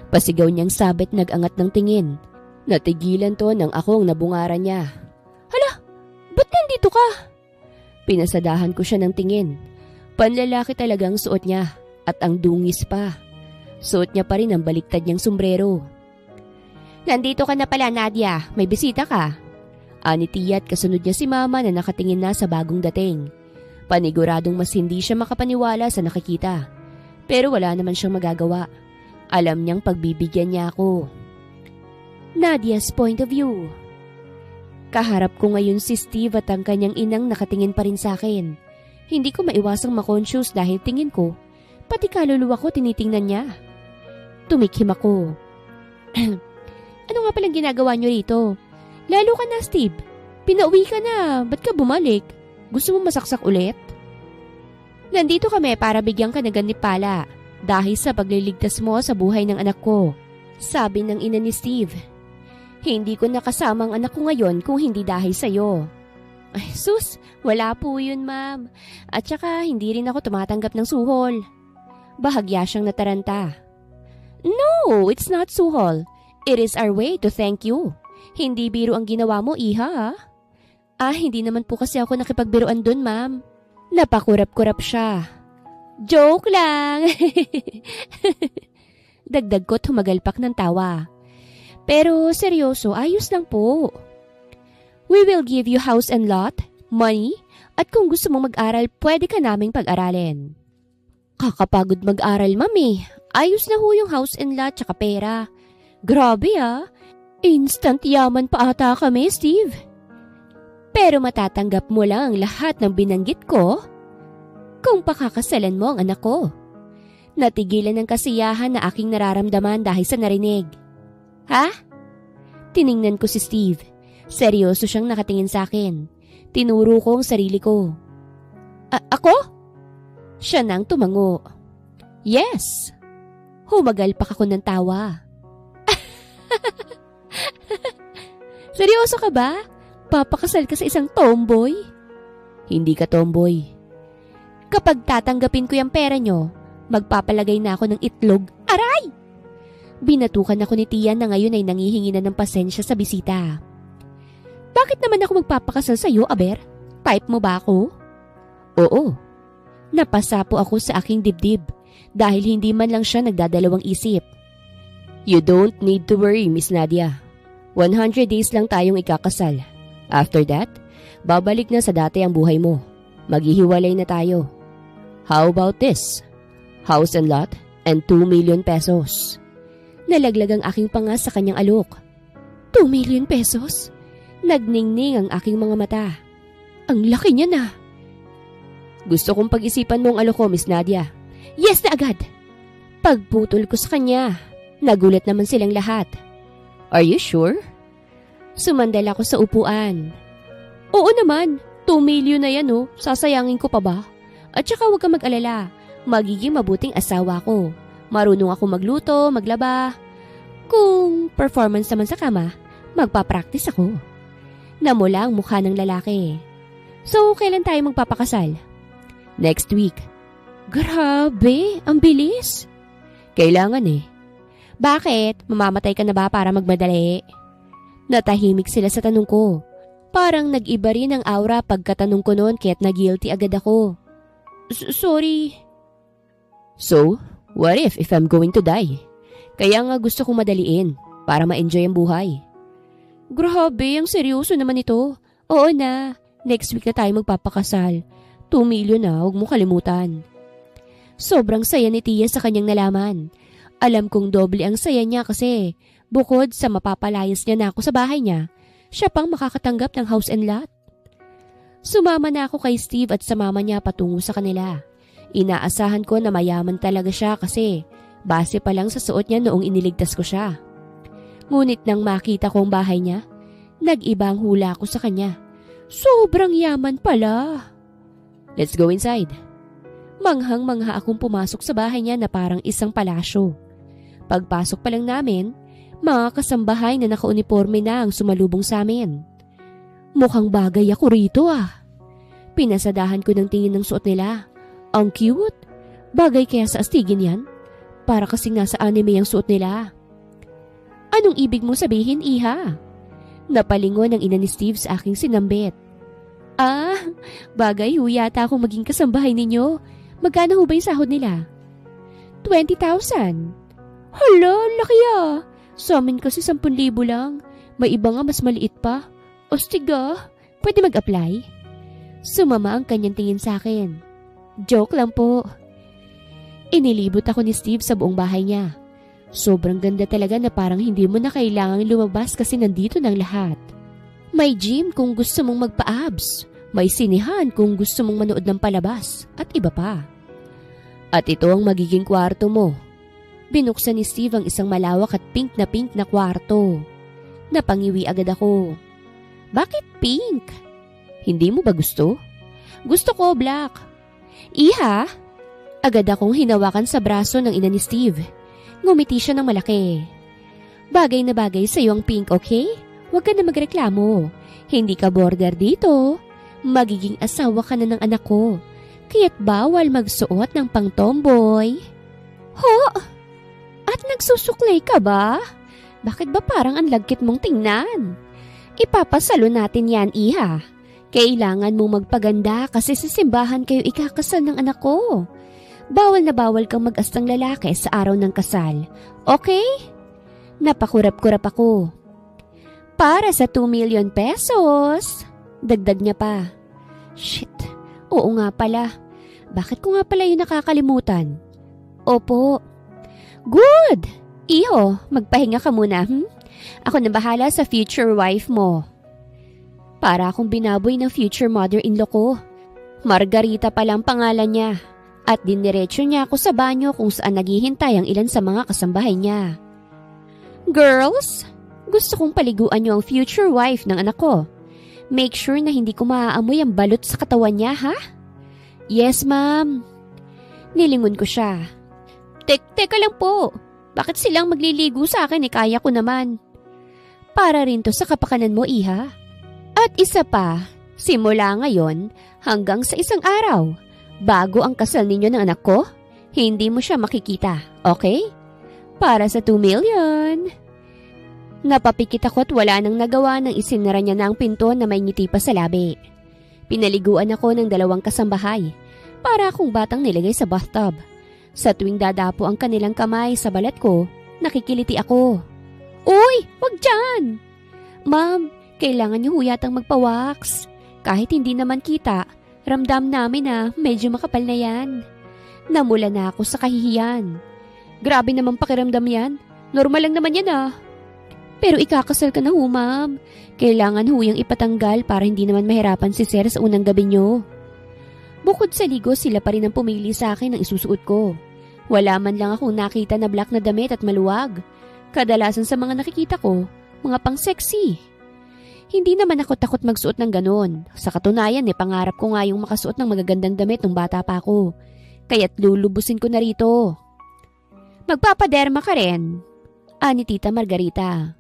Pasigaw niyang sabit nag-angat ng tingin. Natigilan to nang ako ang nabungaran niya. Hala! Ba't nandito ka? Pinasadahan ko siya ng tingin. Panlalaki talagang suot niya at ang dungis pa. Suot niya pa rin ang baliktad niyang sombrero. Nandito ka na pala, Nadia. May bisita ka. Ani tiya at kasunod niya si mama na nakatingin na sa bagong dating. Paniguradong mas hindi siya makapaniwala sa nakikita. Pero wala naman siyang magagawa. Alam niyang pagbibigyan niya ako. Nadia's point of view. Kaharap ko ngayon si Steve at ang kanyang inang nakatingin pa rin sa akin. Hindi ko maiwasang makonsyus dahil tingin ko, pati kaluluwa ko tinitingnan niya. Tumikhim ako. Ano nga palang ginagawa niyo rito? Lalo ka na, Steve. Pinauwi ka na. Ba't ka bumalik? Gusto mo masaksak ulit? Nandito kami para bigyan ka ng ganipala dahil sa pagliligtas mo sa buhay ng anak ko. Sabi ng ina ni Steve. Hindi ko nakasama ang anak ko ngayon kung hindi dahil sa'yo. Ay sus, wala po yun ma'am. At saka hindi rin ako tumatanggap ng suhol. Bahagya siyang nataranta. No, it's not Suhol. It is our way to thank you. Hindi biro ang ginawa mo, iha. Hindi naman po kasi ako nakipagbiruan dun, ma'am. Napakurap-kurap siya. Joke lang! Dagdag ko't humagalpak ng tawa. Pero seryoso, ayos lang po. We will give you house and lot, money, at kung gusto mong mag-aral, pwede ka naming pag-aralin. Kakapagod mag-aral, mami. Ayos na ho yung house and lot tsaka pera. Grabe Instant yaman pa ata kami, Steve. Pero matatanggap mo lang ang lahat ng binanggit ko kung pakakasalan mo ang anak ko. Natigilan ng kasiyahan na aking nararamdaman dahil sa narinig. Ha? Tiningnan ko si Steve. Seryoso siyang nakatingin sa akin. Tinuro ko ang sarili ko. Ako? Siya nang tumango. Yes. Humagalpak ako ng tawa. Seryoso ka ba? Papakasal ka sa isang tomboy? Hindi ka tomboy. Kapag tatanggapin ko yung pera nyo, magpapalagay na ako ng itlog. Aray! Binatukan ako ni Tian na ngayon ay nangihingi na ng pasensya sa bisita. Bakit naman ako magpapakasal sa iyo, Aber? Type mo ba ako? Oo. Napasapo ako sa aking dibdib dahil hindi man lang siya nagdadalawang isip. You don't need to worry, Miss Nadia. 100 days lang tayong ikakasal. After that, babalik na sa dati ang buhay mo. Maghihiwalay na tayo. How about this? House and lot and 2 million pesos. Nalaglag ang aking panga sa kanyang alok. 2 million pesos? Nagningning ang aking mga mata. Ang laki niya na. Gusto kong pag-isipan mo ang alok ko, Miss Nadia. Yes na agad. Pagputol ko sa kanya, nagulat naman silang lahat. Are you sure? Sumandal ako sa upuan. Oo naman, 2 million na yan sasayangin ko pa ba? At saka huwag kang mag-alala, magiging mabuting asawa ko. Marunong ako magluto, maglaba. Kung performance naman sa kama, magpa-practice ako. Namula ang mukha ng lalaki. So, kailan tayo magpapakasal? Next week. Grabe, ang bilis. Kailangan Bakit? Mamamatay ka na ba para magmadali? Natahimik sila sa tanong ko. Parang nag-iba rin ang aura pagkatanong ko noon kaya't na-guilty agad ako. Sorry. So, what if I'm going to die? Kaya nga gusto kong madaliin para ma-enjoy ang buhay. Grabe, ang seryoso naman ito. Oo na, next week na tayo magpapakasal. 2 million na, huwag mo kalimutan. Sobrang saya ni Tia sa kanyang nalaman. Alam kong doble ang saya niya kasi bukod sa mapapalayas niya na ako sa bahay niya, siya pang makakatanggap ng house and lot. Sumama na ako kay Steve at sa mama niya patungo sa kanila. Inaasahan ko na mayaman talaga siya kasi base pa lang sa suot niya noong iniligtas ko siya. Ngunit nang makita ko ang bahay niya, nag-iba ang hula ko sa kanya. Sobrang yaman pala. Let's go inside. Manghang-mangha akong pumasok sa bahay niya na parang isang palasyo. Pagpasok pa lang namin, mga kasambahay na nakauniforme na ang sumalubong sa amin. Mukhang bagay ako rito Pinasadahan ko ng tingin ng suot nila. Ang cute. Bagay kaya sa astigin yan? Para kasing nasa anime ang suot nila. Anong ibig mong sabihin, iha? Napalingon ang ina ni Steve sa aking sinambit. Bagay ho yata akong maging kasambahay ninyo. Magkano ho ba yung sahod nila? 20,000. Hala, laki Sa amin kasi 10,000 lang. May iba nga mas maliit pa. Ostiga, pwede mag-apply? Sumama ang kanyang tingin sa akin. Joke lang po. Inilibot ako ni Steve sa buong bahay niya. Sobrang ganda talaga na parang hindi mo na kailangang lumabas kasi nandito ng lahat. May gym kung gusto mong magpa-abs. May sinihan kung gusto mong manood ng palabas. At iba pa. At ito ang magiging kwarto mo. Binuksan ni Steve ang isang malawak at pink na kwarto. Napangiwi agad ako. Bakit pink? Hindi mo ba gusto? Gusto ko black. Iha? Agad akong hinawakan sa braso ng ina ni Steve. Ngumiti siya ng malaki. Bagay na bagay sa iyo ang pink, okay? Huwag ka na magreklamo. Hindi ka border dito. Magiging asawa ka na ng anak ko. Kaya't bawal magsuot ng pang tomboy. Ho! At nagsusuklay ka ba? Bakit ba parang ang lagkit mong tingnan? Ipapasalo natin yan, iha. Kailangan mong magpaganda kasi sa simbahan kayo ikakasal ng anak ko. Bawal na bawal kang mag-astang lalaki sa araw ng kasal. Okay? Napakurap-kurap ako. Para sa 2 million pesos. Dagdag niya pa. Shit, oo nga pala. Bakit ko nga pala yun nakakalimutan? Opo. Good! Iho, magpahinga ka muna, Ako na bahala sa future wife mo. Para akong binaboy ng future mother-in-law ko. Margarita palang pangalan niya. At diniretso niya ako sa banyo kung saan naghihintay ang ilan sa mga kasambahay niya. Girls, gusto kong paliguan niyo ang future wife ng anak ko. Make sure na hindi ko maaamoy ang balot sa katawan niya, ha? Yes, ma'am. Nilingon ko siya. Teka lang po. Bakit silang magliligo sa akin kaya ko naman? Para rin to sa kapakanan mo, iha. At isa pa, simula ngayon hanggang sa isang araw, bago ang kasal ninyo ng anak ko, hindi mo siya makikita, okay? Para sa 2 million. Napapikit ako at wala nang nagawa nang isinara niya na ang pinto na may ngiti pa sa labi. Pinaliguan ako ng 2 kasambahay, para akong batang nilagay sa bathtub. Sa tuwing dadapo ang kanilang kamay sa balat ko, nakikiliti ako. Uy, wag dyan! Ma'am, kailangan niyo huyatang magpa-wax. Kahit hindi naman kita, ramdam namin na medyo makapal na yan. Namula na ako sa kahihiyan. Grabe naman pakiramdam yan. Normal lang naman yan ah. Pero ikakasal ka na ho, ma'am. Kailangan ho yung ipatanggal para hindi naman mahirapan si Sir sa unang gabi nyo. Bukod sa ligo, sila pa rin ang pumili sa akin ng isusuot ko. Wala man lang akong nakita na black na damit at maluwag. Kadalasan sa mga nakikita ko, mga pang-sexy. Hindi naman ako takot magsuot ng ganon. Sa katunayan, pangarap ko nga yung makasuot ng magagandang damit nung bata pa ako. Kaya't lulubusin ko na rito. Magpapaderma ka rin, ani Tita Margarita.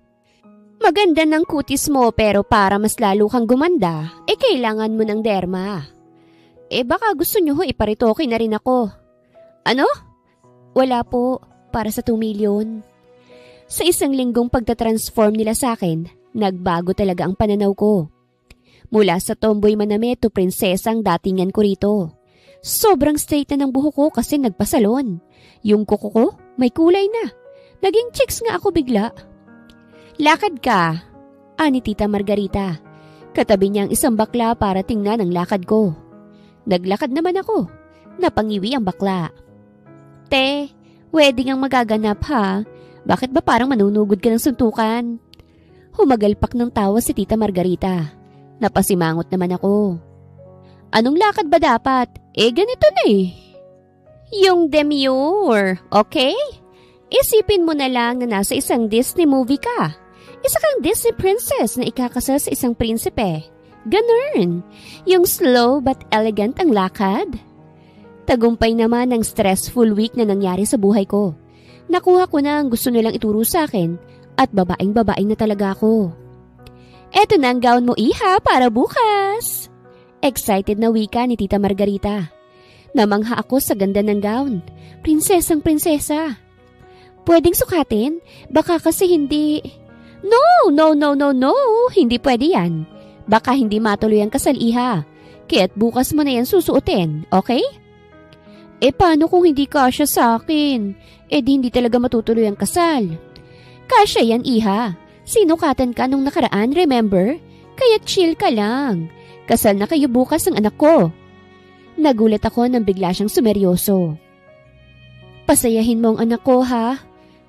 Maganda ng kutis mo pero para mas lalo kang gumanda, kailangan mo ng derma. Baka gusto nyo iparitoke na rin ako. Ano? Wala po, para sa 2 million. Sa isang linggong pagtatransform nila sa akin, nagbago talaga ang pananaw ko. Mula sa tomboy manamit to prinsesang datingan ko rito. Sobrang straight na ng buhok ko kasi nagpasalon. Yung kuko ko, may kulay na. Naging chicks nga ako bigla. Lakad ka, ani Tita Margarita. Katabi niya ang isang bakla para tingnan ang lakad ko. Naglakad naman ako. Napangiwi ang bakla. Te, wedding ang magaganap ha. Bakit ba parang manunugod ka ng suntukan? Humagalpak ng tawa si Tita Margarita. Napasimangot naman ako. Anong lakad ba dapat? Ganito na eh. Yung demure, okay? Isipin mo na lang na nasa isang Disney movie ka. Isa kang Disney princess na ikakasal sa isang prinsipe. Ganun. Yung slow but elegant ang lakad. Tagumpay naman ang stressful week na nangyari sa buhay ko. Nakuha ko na ang gusto nilang ituro sa akin at babaeng-babaeng na talaga ako. Eto na ang gown mo, iha, para bukas. Excited na wika ni Tita Margarita. Namangha ako sa ganda ng gown. Prinsesang prinsesa. Pwedeng sukatin? Baka kasi hindi... No! Hindi pwede yan. Baka hindi matuloy ang kasal, iha. Kaya't bukas mo na yan susuotin, okay? Paano kung hindi kasya sa akin? Di hindi talaga matutuloy ang kasal. Kasya yan, iha. Sinukatan ka nung nakaraan, remember? Kaya chill ka lang. Kasal na kayo bukas ng anak ko. Nagulat ako nang bigla siyang sumeryoso. Pasayahin mo ang anak ko, ha?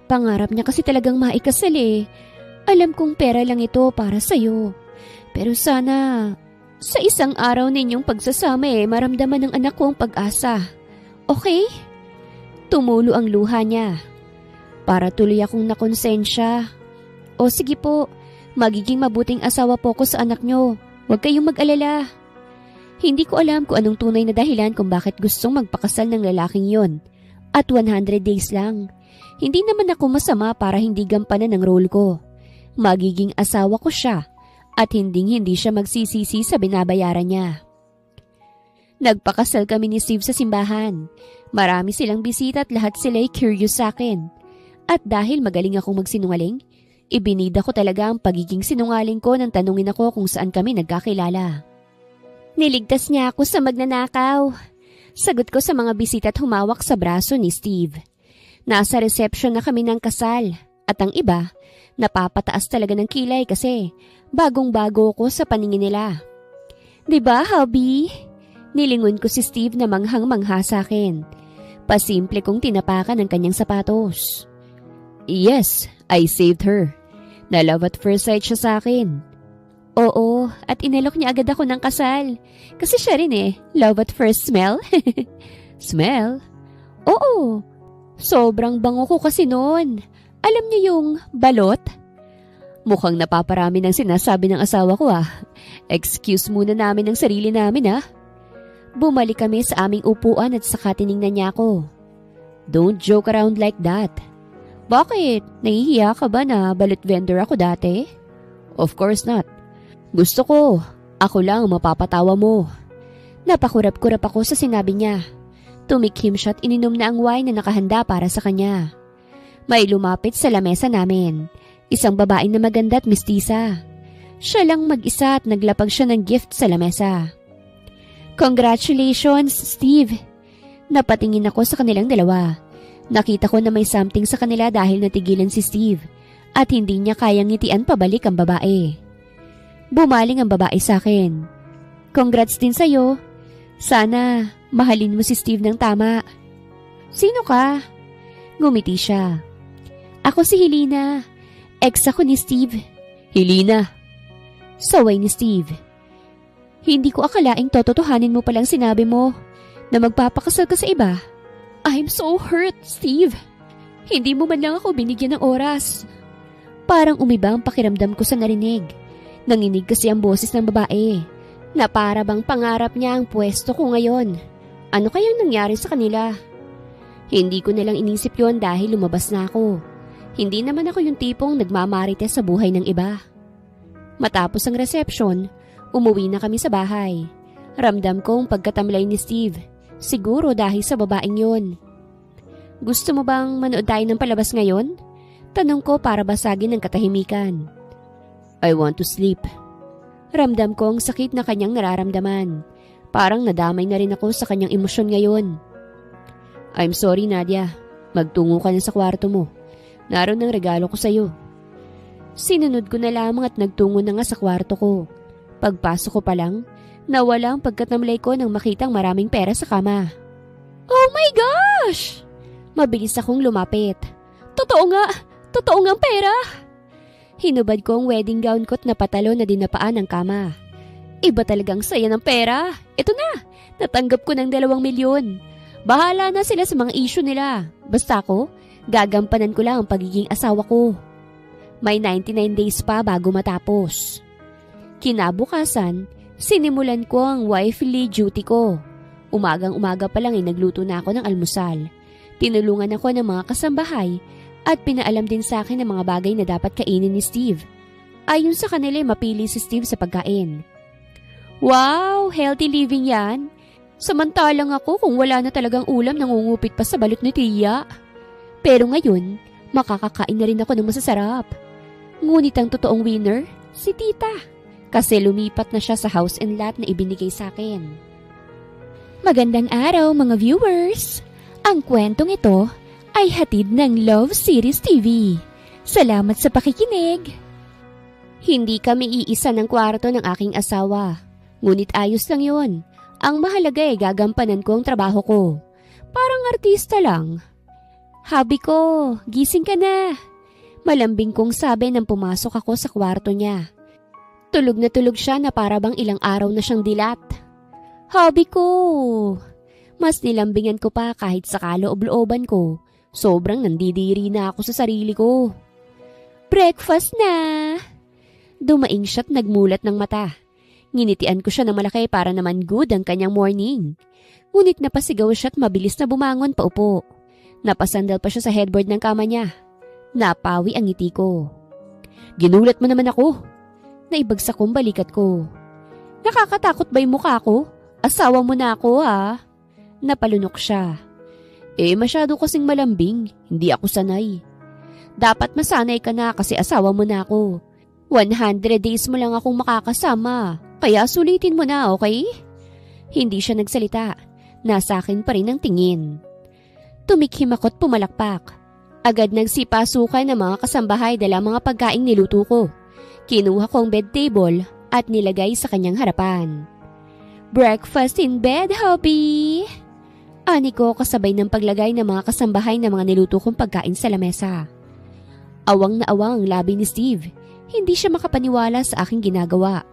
Pangarap niya kasi talagang maikasal eh. Alam kong pera lang ito para sa'yo. Pero sana, sa isang araw ninyong pagsasama maramdaman ng anak ko ang pag-asa. Okay? Tumulo ang luha niya. Para tuloy akong nakonsensya. O sige po, magiging mabuting asawa po ko sa anak nyo. Huwag kayong mag-alala. Hindi ko alam kung anong tunay na dahilan kung bakit gustong magpakasal ng lalaking yon. At 100 days lang. Hindi naman ako masama para hindi gampanan ng role ko. Magiging asawa ko siya at hindi siya magsisisi sa binabayaran niya. Nagpakasal kami ni Steve sa simbahan. Marami silang bisita at lahat sila'y curious sa akin. At dahil magaling akong magsinungaling, ibinida ko talaga ang pagiging sinungaling ko nang tanungin ako kung saan kami nagkakilala. Niligtas niya ako sa magnanakaw. Sagot ko sa mga bisita at humawak sa braso ni Steve. Nasa reception na kami ng kasal at ang iba, napapataas talaga ng kilay kasi bagong-bago ko sa paningin nila. Diba, hubby? Nilingon ko si Steve na manghang-mangha sa akin. Pasimple kong tinapakan ang kanyang sapatos. Yes, I saved her. Na love at first sight siya sa akin. Oo, at inalok niya agad ako ng kasal. Kasi siya rin love at first smell. Smell? Oo, sobrang bango ko kasi noon. Alam niyo yung balot? Mukhang napaparami ng sinasabi ng asawa ko Excuse muna namin ang sarili namin Bumalik kami sa aming upuan at saka tiningnan niya ako. Don't joke around like that. Bakit? Nahihiya ka ba na balot vendor ako dati? Of course not. Gusto ko. Ako lang mapapatawa mo. Napakurap-kurap ako sa sinabi niya. Tumikhim siya at ininom na ang wine na nakahanda para sa kanya. May lumapit sa lamesa namin. Isang babaeng na maganda at mistisa. Siya lang mag-isa at naglapag siya ng gift sa lamesa. Congratulations, Steve! Napatingin ako sa kanilang dalawa. Nakita ko na may something sa kanila dahil natigilan si Steve at hindi niya kayang ngitian pabalik ang babae. Bumaling ang babae sa akin. Congrats din sa'yo. Sana mahalin mo si Steve ng tama. Sino ka? Ngumiti siya. Ako si Helena. Ex ako ni Steve. Helena. Saway ni Steve. Hindi ko akalaing tototohanin mo palang sinabi mo na magpapakasal ka sa iba. I'm so hurt, Steve. Hindi mo man lang ako binigyan ng oras. Parang umiba ang pakiramdam ko sa narinig. Nanginig kasi ang boses ng babae na para bang pangarap niya ang pwesto ko ngayon. Ano kayang nangyari sa kanila? Hindi ko nalang inisip yon dahil lumabas na ako. Hindi naman ako yung tipong nagmamarites sa buhay ng iba. Matapos ang reception, umuwi na kami sa bahay. Ramdam kong pagkatamlay ni Steve. Siguro dahil sa babaeng yon. Gusto mo bang manood tayo ng palabas ngayon? Tanong ko para basagin ang katahimikan. I want to sleep. Ramdam ko ang sakit na kanyang nararamdaman. Parang nadamay na rin ako sa kanyang emosyon ngayon. I'm sorry, Nadia. Magtungo ka na sa kwarto mo. Naroon ang regalo ko sa'yo. Sinunod ko na lamang at nagtungo na nga sa kwarto ko. Pagpasok ko pa lang, nawala ang pagkatamlay ko nang makitang maraming pera sa kama. Oh my gosh! Mabilis akong lumapit. Totoo nga ang pera! Hinubad ko ang wedding gown ko't napatalo na dinapaan ng kama. Iba talagang saya ng pera. Ito na, natanggap ko ng 2 milyon. Bahala na sila sa mga issue nila. Basta ako, gagampanan ko lang ang pagiging asawa ko. May 99 days pa bago matapos. Kinabukasan, sinimulan ko ang wifely duty ko. Umagang-umaga pa lang nagluto na ako ng almusal. Tinulungan ako ng mga kasambahay at pinaalam din sa akin ang mga bagay na dapat kainin ni Steve. Ayon sa kanila, mapili si Steve sa pagkain. Wow, healthy living yan. Samantalang ako kung wala na talagang ulam nangungupit pa sa balot ni Tia. Pero ngayon, makakakain na rin ako ng masasarap. Ngunit ang totoong winner, si Tita. Kasi lumipat na siya sa house and lot na ibinigay sa akin. Magandang araw mga viewers! Ang kwentong ito ay hatid ng Love Series TV. Salamat sa pakikinig! Hindi kami iisa ng kwarto ng aking asawa. Ngunit ayos lang yun. Ang mahalaga ay gagampanan ko ang trabaho ko. Parang artista lang. Habi ko, gising ka na. Malambing kong sabi nang pumasok ako sa kwarto niya. Tulog na tulog siya na para bang ilang araw na siyang dilat. Habi ko. Mas nilambingan ko pa kahit sa kaloob-looban ko. Sobrang nandidiri na ako sa sarili ko. Breakfast na! Dumaing siya't nagmulat ng mata. Nginitian ko siya ng malaki para naman good ang kanyang morning. Ngunit napasigaw siya't mabilis na bumangon paupo. Napasandal pa siya sa headboard ng kama niya. Napawi ang ngiti ko. Ginulat mo naman ako. Naibagsak kong balikat ko. Nakakatakot ba yung mukha ko? Asawa mo na ako ha. Napalunok siya. Masyado kasing malambing. Hindi ako sanay. Dapat masanay ka na kasi asawa mo na ako. 100 days mo lang akong makakasama. Kaya sulitin mo na, okay? Hindi siya nagsalita. Nasa akin pa rin ang tingin. Tumikhim ako't pumalakpak. Agad nagsipasukan ng mga kasambahay dala mga pagkaing niluto ko. Kinuha ko ang bed table at nilagay sa kanyang harapan. Breakfast in bed, hubby! Ani ko kasabay ng paglagay ng mga kasambahay ng mga niluto kong pagkain sa lamesa. Awang na awang ang labi ni Steve. Hindi siya makapaniwala sa aking ginagawa.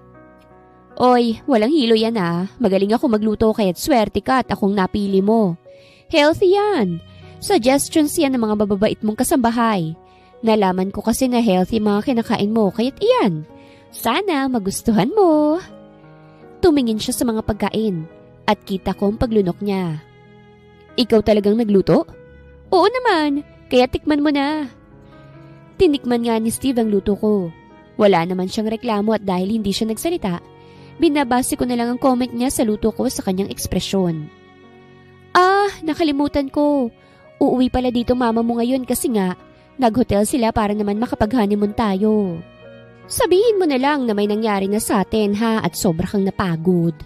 Oy, walang hilo yan ah. Magaling ako magluto kaya't swerte ka at akong napili mo. Healthy yan. Suggestions yan ng mga bababait mong kasambahay. Nalaman ko kasi na healthy mga kinakain mo kaya't iyan. Sana magustuhan mo. Tumingin siya sa mga pagkain at kita ko ang paglunok niya. Ikaw talagang nagluto? Oo naman, kaya tikman mo na. Tinikman nga ni Steve ang luto ko. Wala naman siyang reklamo at dahil hindi siya nagsalita, binabase ko na lang ang comment niya sa luto ko sa kanyang ekspresyon. Nakalimutan ko. Uuwi pala dito mama mo ngayon kasi nga, nag-hotel sila para naman makapag-honeymoon tayo. Sabihin mo na lang na may nangyari na sa atin ha at sobra kang napagod.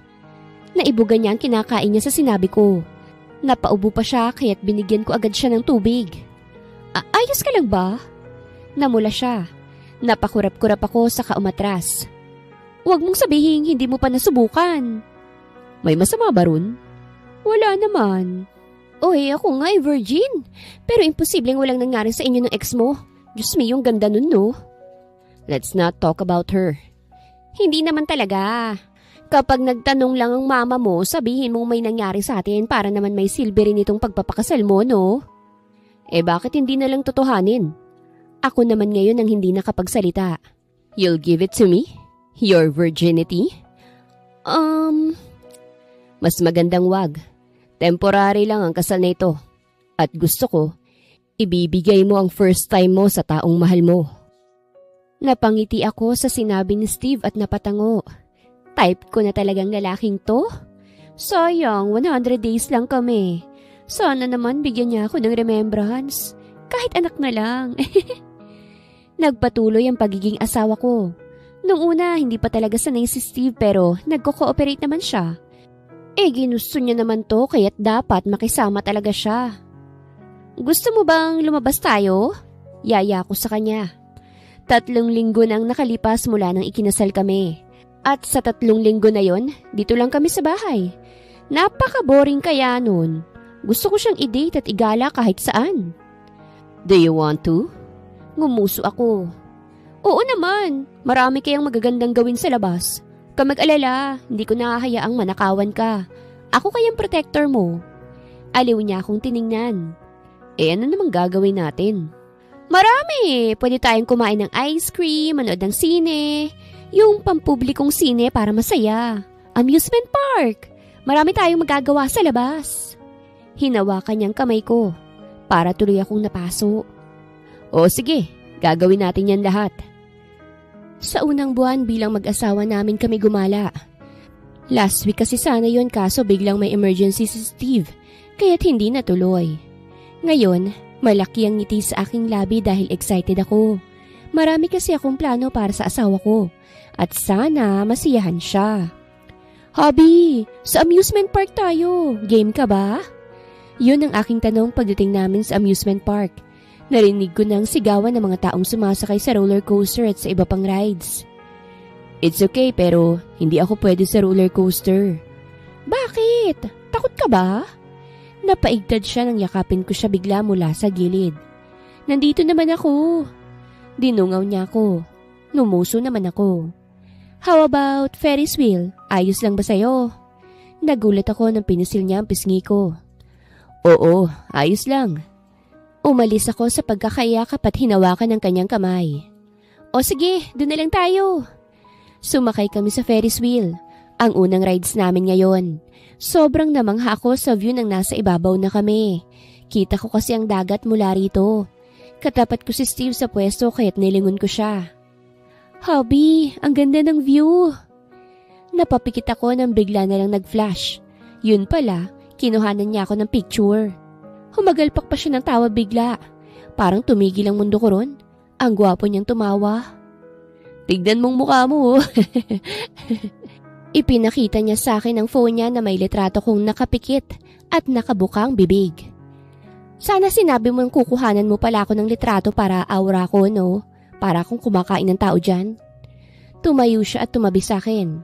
Naibugan niya ang kinakain niya sa sinabi ko. Napaubo pa siya kaya't binigyan ko agad siya ng tubig. Ayos ka lang ba? Namula siya. Napakurap-kurap ako saka umatras. Huwag mong sabihin hindi mo pa nasubukan. May masama ba ron? Wala naman. Oy, ako nga ay virgin. Pero imposibleng walang nangyari sa inyo ng ex mo. Diyos me, yung ganda nun no? Let's not talk about her. Hindi naman talaga. Kapag nagtanong lang ang mama mo, sabihin mong may nangyari sa atin para naman may silbi rin itong pagpapakasal mo, no? Bakit hindi na lang totohanin? Ako naman ngayon ang hindi nakapagsalita. You'll give it to me? Your virginity? Mas magandang wag. Temporary lang ang kasal na ito. At gusto ko, ibibigay mo ang first time mo sa taong mahal mo. Napangiti ako sa sinabi ni Steve at napatango. Type ko na talagang lalaking to? Sayang, 100 days lang kami. Sana naman bigyan niya ako ng remembrance. Kahit anak na lang. Nagpatuloy ang pagiging asawa ko. Nung una, hindi pa talaga sanay si Steve pero nagko-cooperate naman siya. Ginusto niya naman to kaya't dapat makisama talaga siya. Gusto mo bang lumabas tayo? Yaya ko sa kanya. 3 linggo nang nakalipas mula nang ikinasal kami. At sa 3 linggo na yon, dito lang kami sa bahay. Napaka-boring kaya nun. Gusto ko siyang i-date at igala kahit saan. Do you want to? Ngumuso ako. Oo naman, marami kayang magagandang gawin sa labas. Huwag mag-alala, hindi ko nahahayaang manakawan ka. Ako kayang protector mo. Aliw niya akong tiningnan. Ano namang gagawin natin? Marami! Pwede tayong kumain ng ice cream, manood ng sine. Yung pampublikong sine para masaya. Amusement park. Marami tayong magagawa sa labas. Hinawakan niyang kamay ko para tuloy akong napaso. O sige, gagawin natin yan lahat. Sa unang buwan bilang mag-asawa namin kami gumala. Last week kasi sana yon kaso biglang may emergency si Steve kaya't hindi natuloy. Ngayon, malaki ang ngiti sa aking labi dahil excited ako. Marami kasi akong plano para sa asawa ko at sana masiyahan siya. Hubby, sa amusement park tayo. Game ka ba? Yun ang aking tanong pagdating namin sa amusement park. Narinig ko ng sigawan ng mga taong sumasakay sa roller coaster at sa iba pang rides. It's okay pero hindi ako pwede sa roller coaster. Bakit? Takot ka ba? Napaigtad siya nang yakapin ko siya bigla mula sa gilid. Nandito naman ako. Dinungaw niya ako. Numuso naman ako. How about Ferris wheel? Ayos lang ba sa'yo? Nagulat ako nang pinisil niya ang pisngi ko. Oo, ayos lang. Umalis ako sa pagkakayakap at hinawakan ng kanyang kamay. O sige, doon na lang tayo. Sumakay kami sa Ferris wheel, ang unang rides namin ngayon. Sobrang namangha ako sa view ng nasa ibabaw na kami. Kita ko kasi ang dagat mula rito. Katapat ko si Steve sa pwesto kaya't nilingon ko siya. Hubby, ang ganda ng view. Napapikit ako nang bigla na lang nag-flash. Yun pala, kinuhanan niya ako ng picture. Humagalpak pa siya ng tawa bigla. Parang tumigil ang mundo ko ron. Ang gwapo niyang tumawa. Tignan mong mukha mo. Ipinakita niya sa akin ang phone niya na may litrato kong nakapikit at nakabukang bibig. Sana sinabi mong kukuhanan mo pala ako ng litrato para aura ko, no? Para akong kumakain ng tao dyan. Tumayo siya at tumabi sa akin.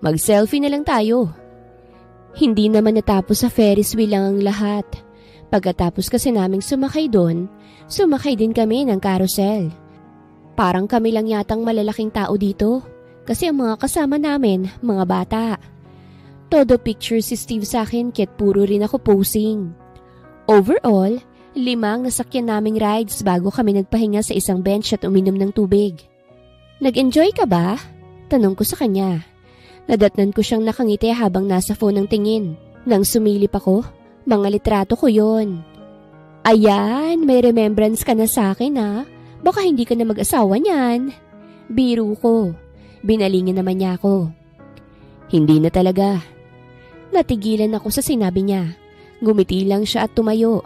Mag-selfie na lang tayo. Hindi naman natapos sa Ferris wheel lang ang lahat. Pagkatapos kasi naming sumakay doon, sumakay din kami ng carousel. Parang kami lang yatang malalaking tao dito kasi ang mga kasama namin, mga bata. Todo picture si Steve sa akin kaya't puro rin ako posing. Overall, 5 nasakyan naming rides bago kami nagpahinga sa isang bench at uminom ng tubig. Nag-enjoy ka ba? Tanong ko sa kanya. Nadatnan ko siyang nakangiti habang nasa phone ng tingin. Nang sumilip ako, mga litrato ko yon. Ayan, may remembrance ka na sa akin ha. Baka hindi ka na mag-asawa niyan. Biro ko. Binalingin naman niya ako. Hindi na talaga. Natigilan ako sa sinabi niya. Gumiti lang siya at tumayo.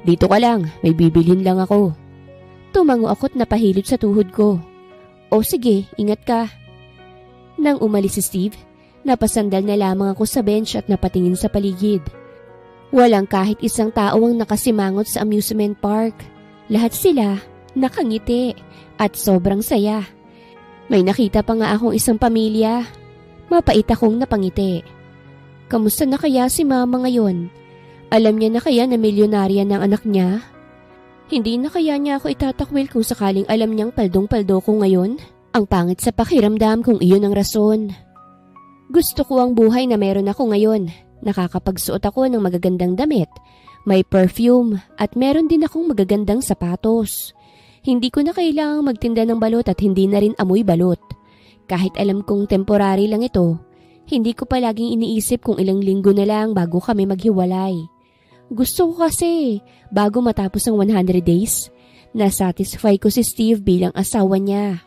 Dito ka lang, may bibilhin lang ako. Tumango ako't napahilot sa tuhod ko. O sige, ingat ka. Nang umalis si Steve, napasandal na lamang ako sa bench at napatingin sa paligid. Walang kahit isang tao ang nakasimangot sa amusement park. Lahat sila nakangiti at sobrang saya. May nakita pa nga akong isang pamilya. Mapait akong napangiti. Kamusta na kaya si mama ngayon? Alam niya na kaya na milyonarya ng anak niya? Hindi na kaya niya ako itatakwil kung sakaling alam niyang paldong-paldo ko ngayon? Ang pangit sa pakiramdam kung iyon ang rason. Gusto ko ang buhay na meron ako ngayon. Nakakapagsuot ako ng magagandang damit, may perfume at meron din akong magagandang sapatos. Hindi ko na kailangang magtinda ng balot at hindi na rin amoy balot. Kahit alam kong temporary lang ito, hindi ko palaging iniisip kung ilang linggo na lang bago kami maghiwalay. Gusto ko kasi, bago matapos ang 100 days, nasatisfy ko si Steve bilang asawa niya.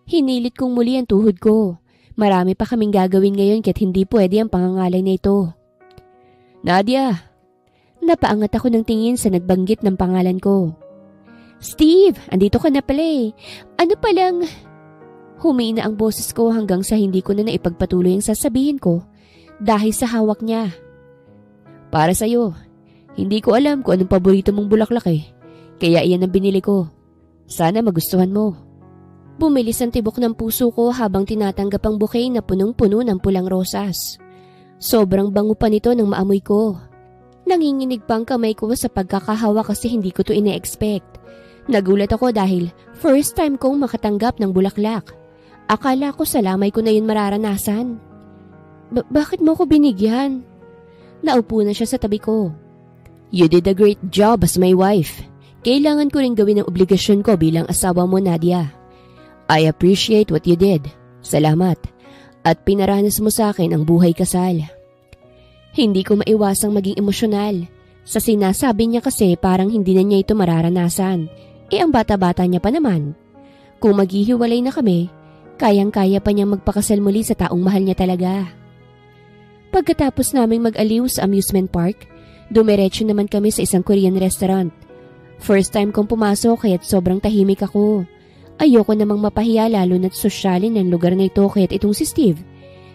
Hinilit kong muli ang tuhod ko. Marami pa kaming gagawin ngayon kaya't hindi pwede ang pangangalay na ito. Nadia! Napaangat ako ng tingin sa nagbanggit ng pangalan ko. Steve, andito ka na pala eh. Ano palang... Humina ang boses ko hanggang sa hindi ko na naipagpatuloy ang sasabihin ko dahil sa hawak niya. Para sa'yo, hindi ko alam kung anong paborito mong bulaklak eh. Kaya iyan ang binili ko. Sana magustuhan mo. Bumilis ang tibok ng puso ko habang tinatanggap ang bouquet na punong-puno ng pulang rosas. Sobrang bango pa nito nang maamoy ko. Nanginginig pa ang kamay ko sa pagkakahawa kasi hindi ko to ine-expect. Nagulat ako dahil first time kong makatanggap ng bulaklak. Akala ko sa lamay ko na yun mararanasan. Bakit mo ko binigyan? Naupo na siya sa tabi ko. You did a great job as my wife. Kailangan ko rin gawin ang obligasyon ko bilang asawa mo, Nadia. I appreciate what you did. Salamat. At pinaranas mo sa akin ang buhay kasal. Hindi ko maiwasang maging emosyonal. Sa sinasabi niya kasi parang hindi na niya ito mararanasan. Ang bata-bata niya pa naman. Kung maghihiwalay na kami, kayang-kaya pa niyang magpakasal muli sa taong mahal niya talaga. Pagkatapos naming mag-aliw sa amusement park, dumiretso naman kami sa isang Korean restaurant. First time kong pumasok kaya't sobrang tahimik ako. Ayoko namang mapahiya lalo na't sosyalin ng lugar na ito kaya't itong si Steve.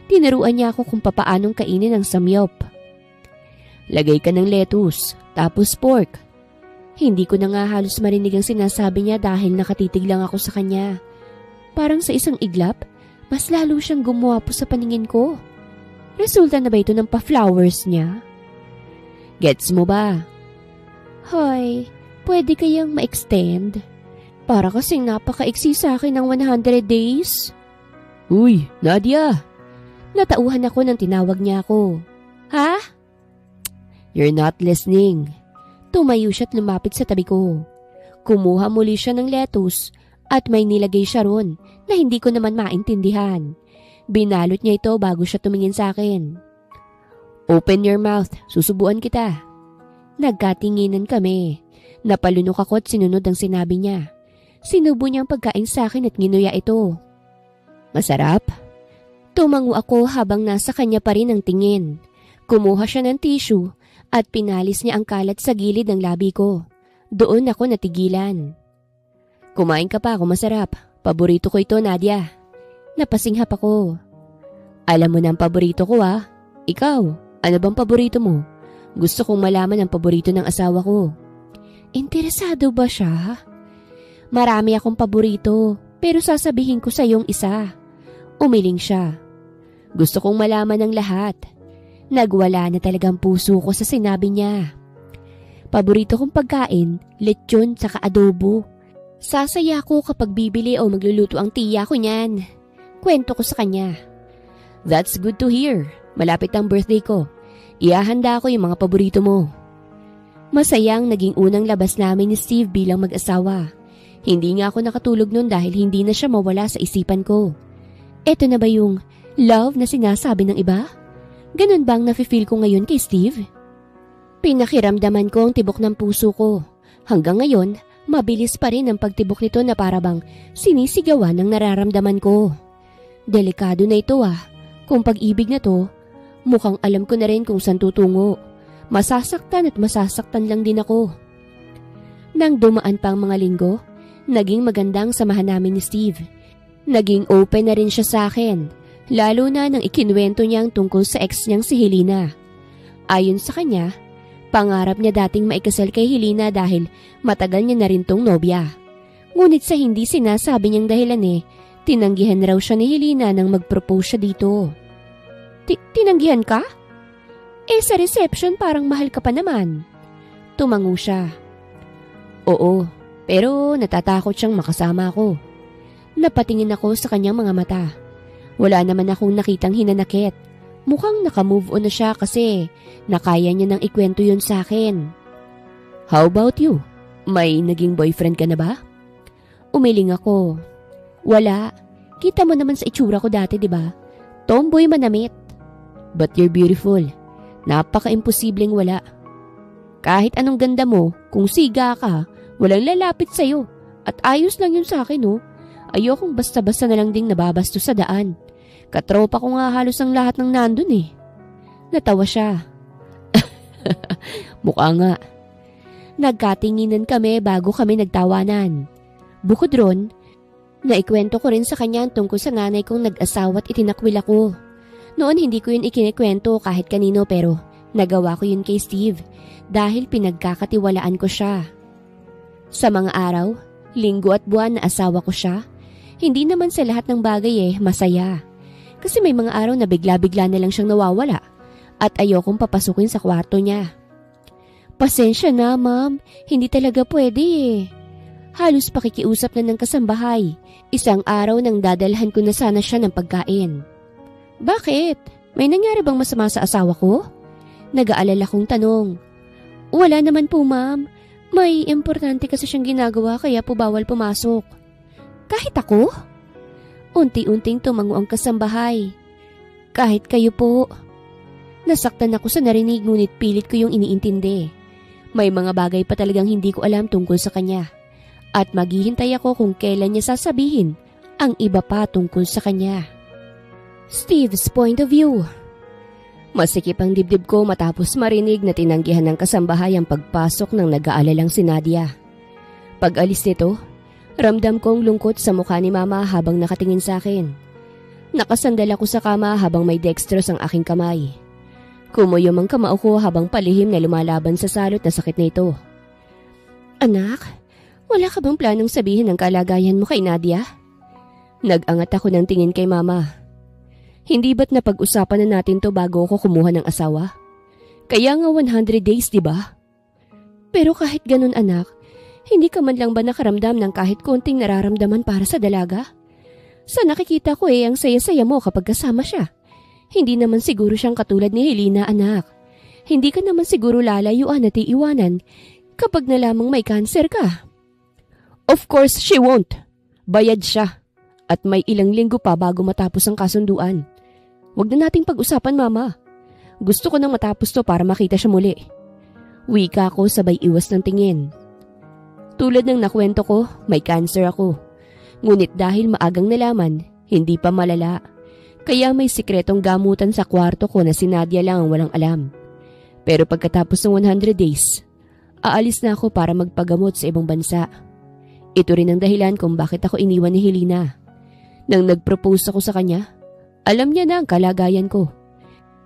Tinuruan niya ako kung papaanong kainin ang samyop. Lagay ka ng lettuce, tapos pork. Hindi ko na nga halos marinig ang sinasabi niya dahil nakatitig lang ako sa kanya. Parang sa isang iglap, mas lalo siyang gumuwapo sa paningin ko. Resulta na ba ito ng pa-flowers niya? Gets mo ba? Hoy, pwede kayang ma-extend? Para kasing napaka-iksi sa akin ng 100 days. Uy, Nadia! Natauhan ako nang tinawag niya ako. Ha? You're not listening. Tumayo siya at lumapit sa tabi ko. Kumuha muli siya ng lettuce at may nilagay siya ron na hindi ko naman maintindihan. Binalot niya ito bago siya tumingin sa akin. Open your mouth, susubuan kita. Nagkatinginan kami. Napalunok ako at sinunod ang sinabi niya. Sinubo niya ang pagkain sa akin at nginuya ito. Masarap? Tumango ako habang nasa kanya pa rin ang tingin. Kumuha siya ng tissue at pinalis niya ang kalat sa gilid ng labi ko. Doon ako natigilan. Kumain ka pa, kung masarap. Paborito ko ito, Nadia. Napasinghap ako. Alam mo na ang paborito ko ah. Ikaw, ano bang paborito mo? Gusto kong malaman ang paborito ng asawa ko. Interesado ba siya? Marami akong paborito, pero sasabihin ko sa iyong isa. Umiling siya. Gusto kong malaman ng lahat. Nagwala na talagang puso ko sa sinabi niya. Paborito kong pagkain, lechon saka adobo. Sasaya ko kapag bibili o magluluto ang tiya ko niyan. Kwento ko sa kanya. That's good to hear. Malapit ang birthday ko. Iahanda ko yung mga paborito mo. Masayang naging unang labas namin ni Steve bilang mag-asawa. Hindi nga ako nakatulog noon dahil hindi na siya mawala sa isipan ko. Eto na ba yung love na sinasabi ng iba? Ganun bang nafe-feel ko ngayon kay Steve? Pinakiramdaman ko ang tibok ng puso ko. Hanggang ngayon, mabilis pa rin ang pagtibok nito na parabang sinisigawan ng nararamdaman ko. Delikado na ito ah. Kung pag-ibig na to, mukhang alam ko na rin kung saan tutungo. Masasaktan at masasaktan lang din ako. Nang dumaan pa ang mga linggo, naging magandang samahan namin ni Steve. Naging open na rin siya sa akin, lalo na nang ikinuwento niyang tungkol sa ex niyang si Helena. Ayon sa kanya, pangarap niya dating maikasal kay Helena dahil matagal niya na rin tong nobya. Ngunit sa hindi sinasabi niyang dahilan tinanggihan raw siya ni Helena nang mag-propose siya dito. Tinanggihan ka? Sa reception parang mahal ka pa naman. Tumango siya. Oo, pero natatakot siyang makasama ako. Napatingin ako sa kanyang mga mata. Wala naman akong nakitang hinanakit. Mukhang nakamove on na siya kasi nakaya niya nang ikwento yun sa akin. How about you? May naging boyfriend ka na ba? Umiling ako. Wala. Kita mo naman sa itsura ko dati, di ba? Tomboy manamit. But you're beautiful. Napaka-imposibleng wala. Kahit anong ganda mo, kung siga ka, walang lalapit sa'yo. At ayos lang yun sa akin, Ayokong basta-basta na lang ding nababasto sa daan. Katropa ko nga halos ang lahat ng nandun Natawa siya. Mukha nga. Nagkatinginan kami bago kami nagtawanan. Bukod ron, naikwento ko rin sa kanya tungkol sa nanay kong nag-asawa at itinakwil ako. Noon hindi ko yun ikinikwento kahit kanino pero nagawa ko yun kay Steve dahil pinagkakatiwalaan ko siya. Sa mga araw, linggo at buwan na asawa ko siya, hindi naman sa lahat ng bagay masaya. Kasi may mga araw na bigla-bigla na lang siyang nawawala at ayokong papasukin sa kwarto niya. Pasensya na, ma'am. Hindi talaga pwede Halos pakikiusap na ng kasambahay. Isang araw nang dadalhan ko na sana siya ng pagkain. Bakit? May nangyari bang masama sa asawa ko? Nag-aalala kong tanong. Wala naman po, ma'am. May importante kasi siyang ginagawa kaya po bawal pumasok. Kahit ako? Unti-unting tumango ang kasambahay. Kahit kayo po. Nasaktan ako sa narinig ngunit pilit ko yung iniintindi. May mga bagay pa talagang hindi ko alam tungkol sa kanya. At maghihintay ako kung kailan niya sasabihin ang iba pa tungkol sa kanya. Steve's point of view. Masikip ang dibdib ko matapos marinig na tinanggihan ng kasambahay ang pagpasok ng nag-aalalang si Nadia. Pag-alis nito, ramdam kong lungkot sa mukha ni Mama habang nakatingin sa akin. Nakasandal ako sa kama habang may dextrose ang aking kamay. Kumuyom ang kamao ko habang palihim na lumalaban sa salot na sakit na ito. Anak, wala ka bang planong sabihin ang kalagayan mo kay Nadia? Nag-angat ako ng tingin kay Mama. Hindi ba't napag-usapan na natin to bago ako kumuha ng asawa? Kaya nga 100 days, di ba? Pero kahit ganun anak, hindi ka man lang ba nakaramdam ng kahit konting nararamdaman para sa dalaga? Sa nakikita ko ang saya-saya mo kapag kasama siya. Hindi naman siguro siyang katulad ni Helena anak. Hindi ka naman siguro lalayuan at iiwanan kapag nalamang may cancer ka. Of course she won't. Bayad siya. At may ilang linggo pa bago matapos ang kasunduan. Huwag na nating pag-usapan, Mama. Gusto ko nang matapos to para makita siya muli. Wika ko sabay iwas ng tingin. Tulad ng nakwento ko, may cancer ako. Ngunit dahil maagang nalaman, hindi pa malala. Kaya may sikretong gamutan sa kwarto ko na si Nadia lang ang walang alam. Pero pagkatapos ng 100 days, aalis na ako para magpagamot sa ibang bansa. Ito rin ang dahilan kung bakit ako iniwan ni Helena. Nang nag-propose ako sa kanya, alam niya na ang kalagayan ko.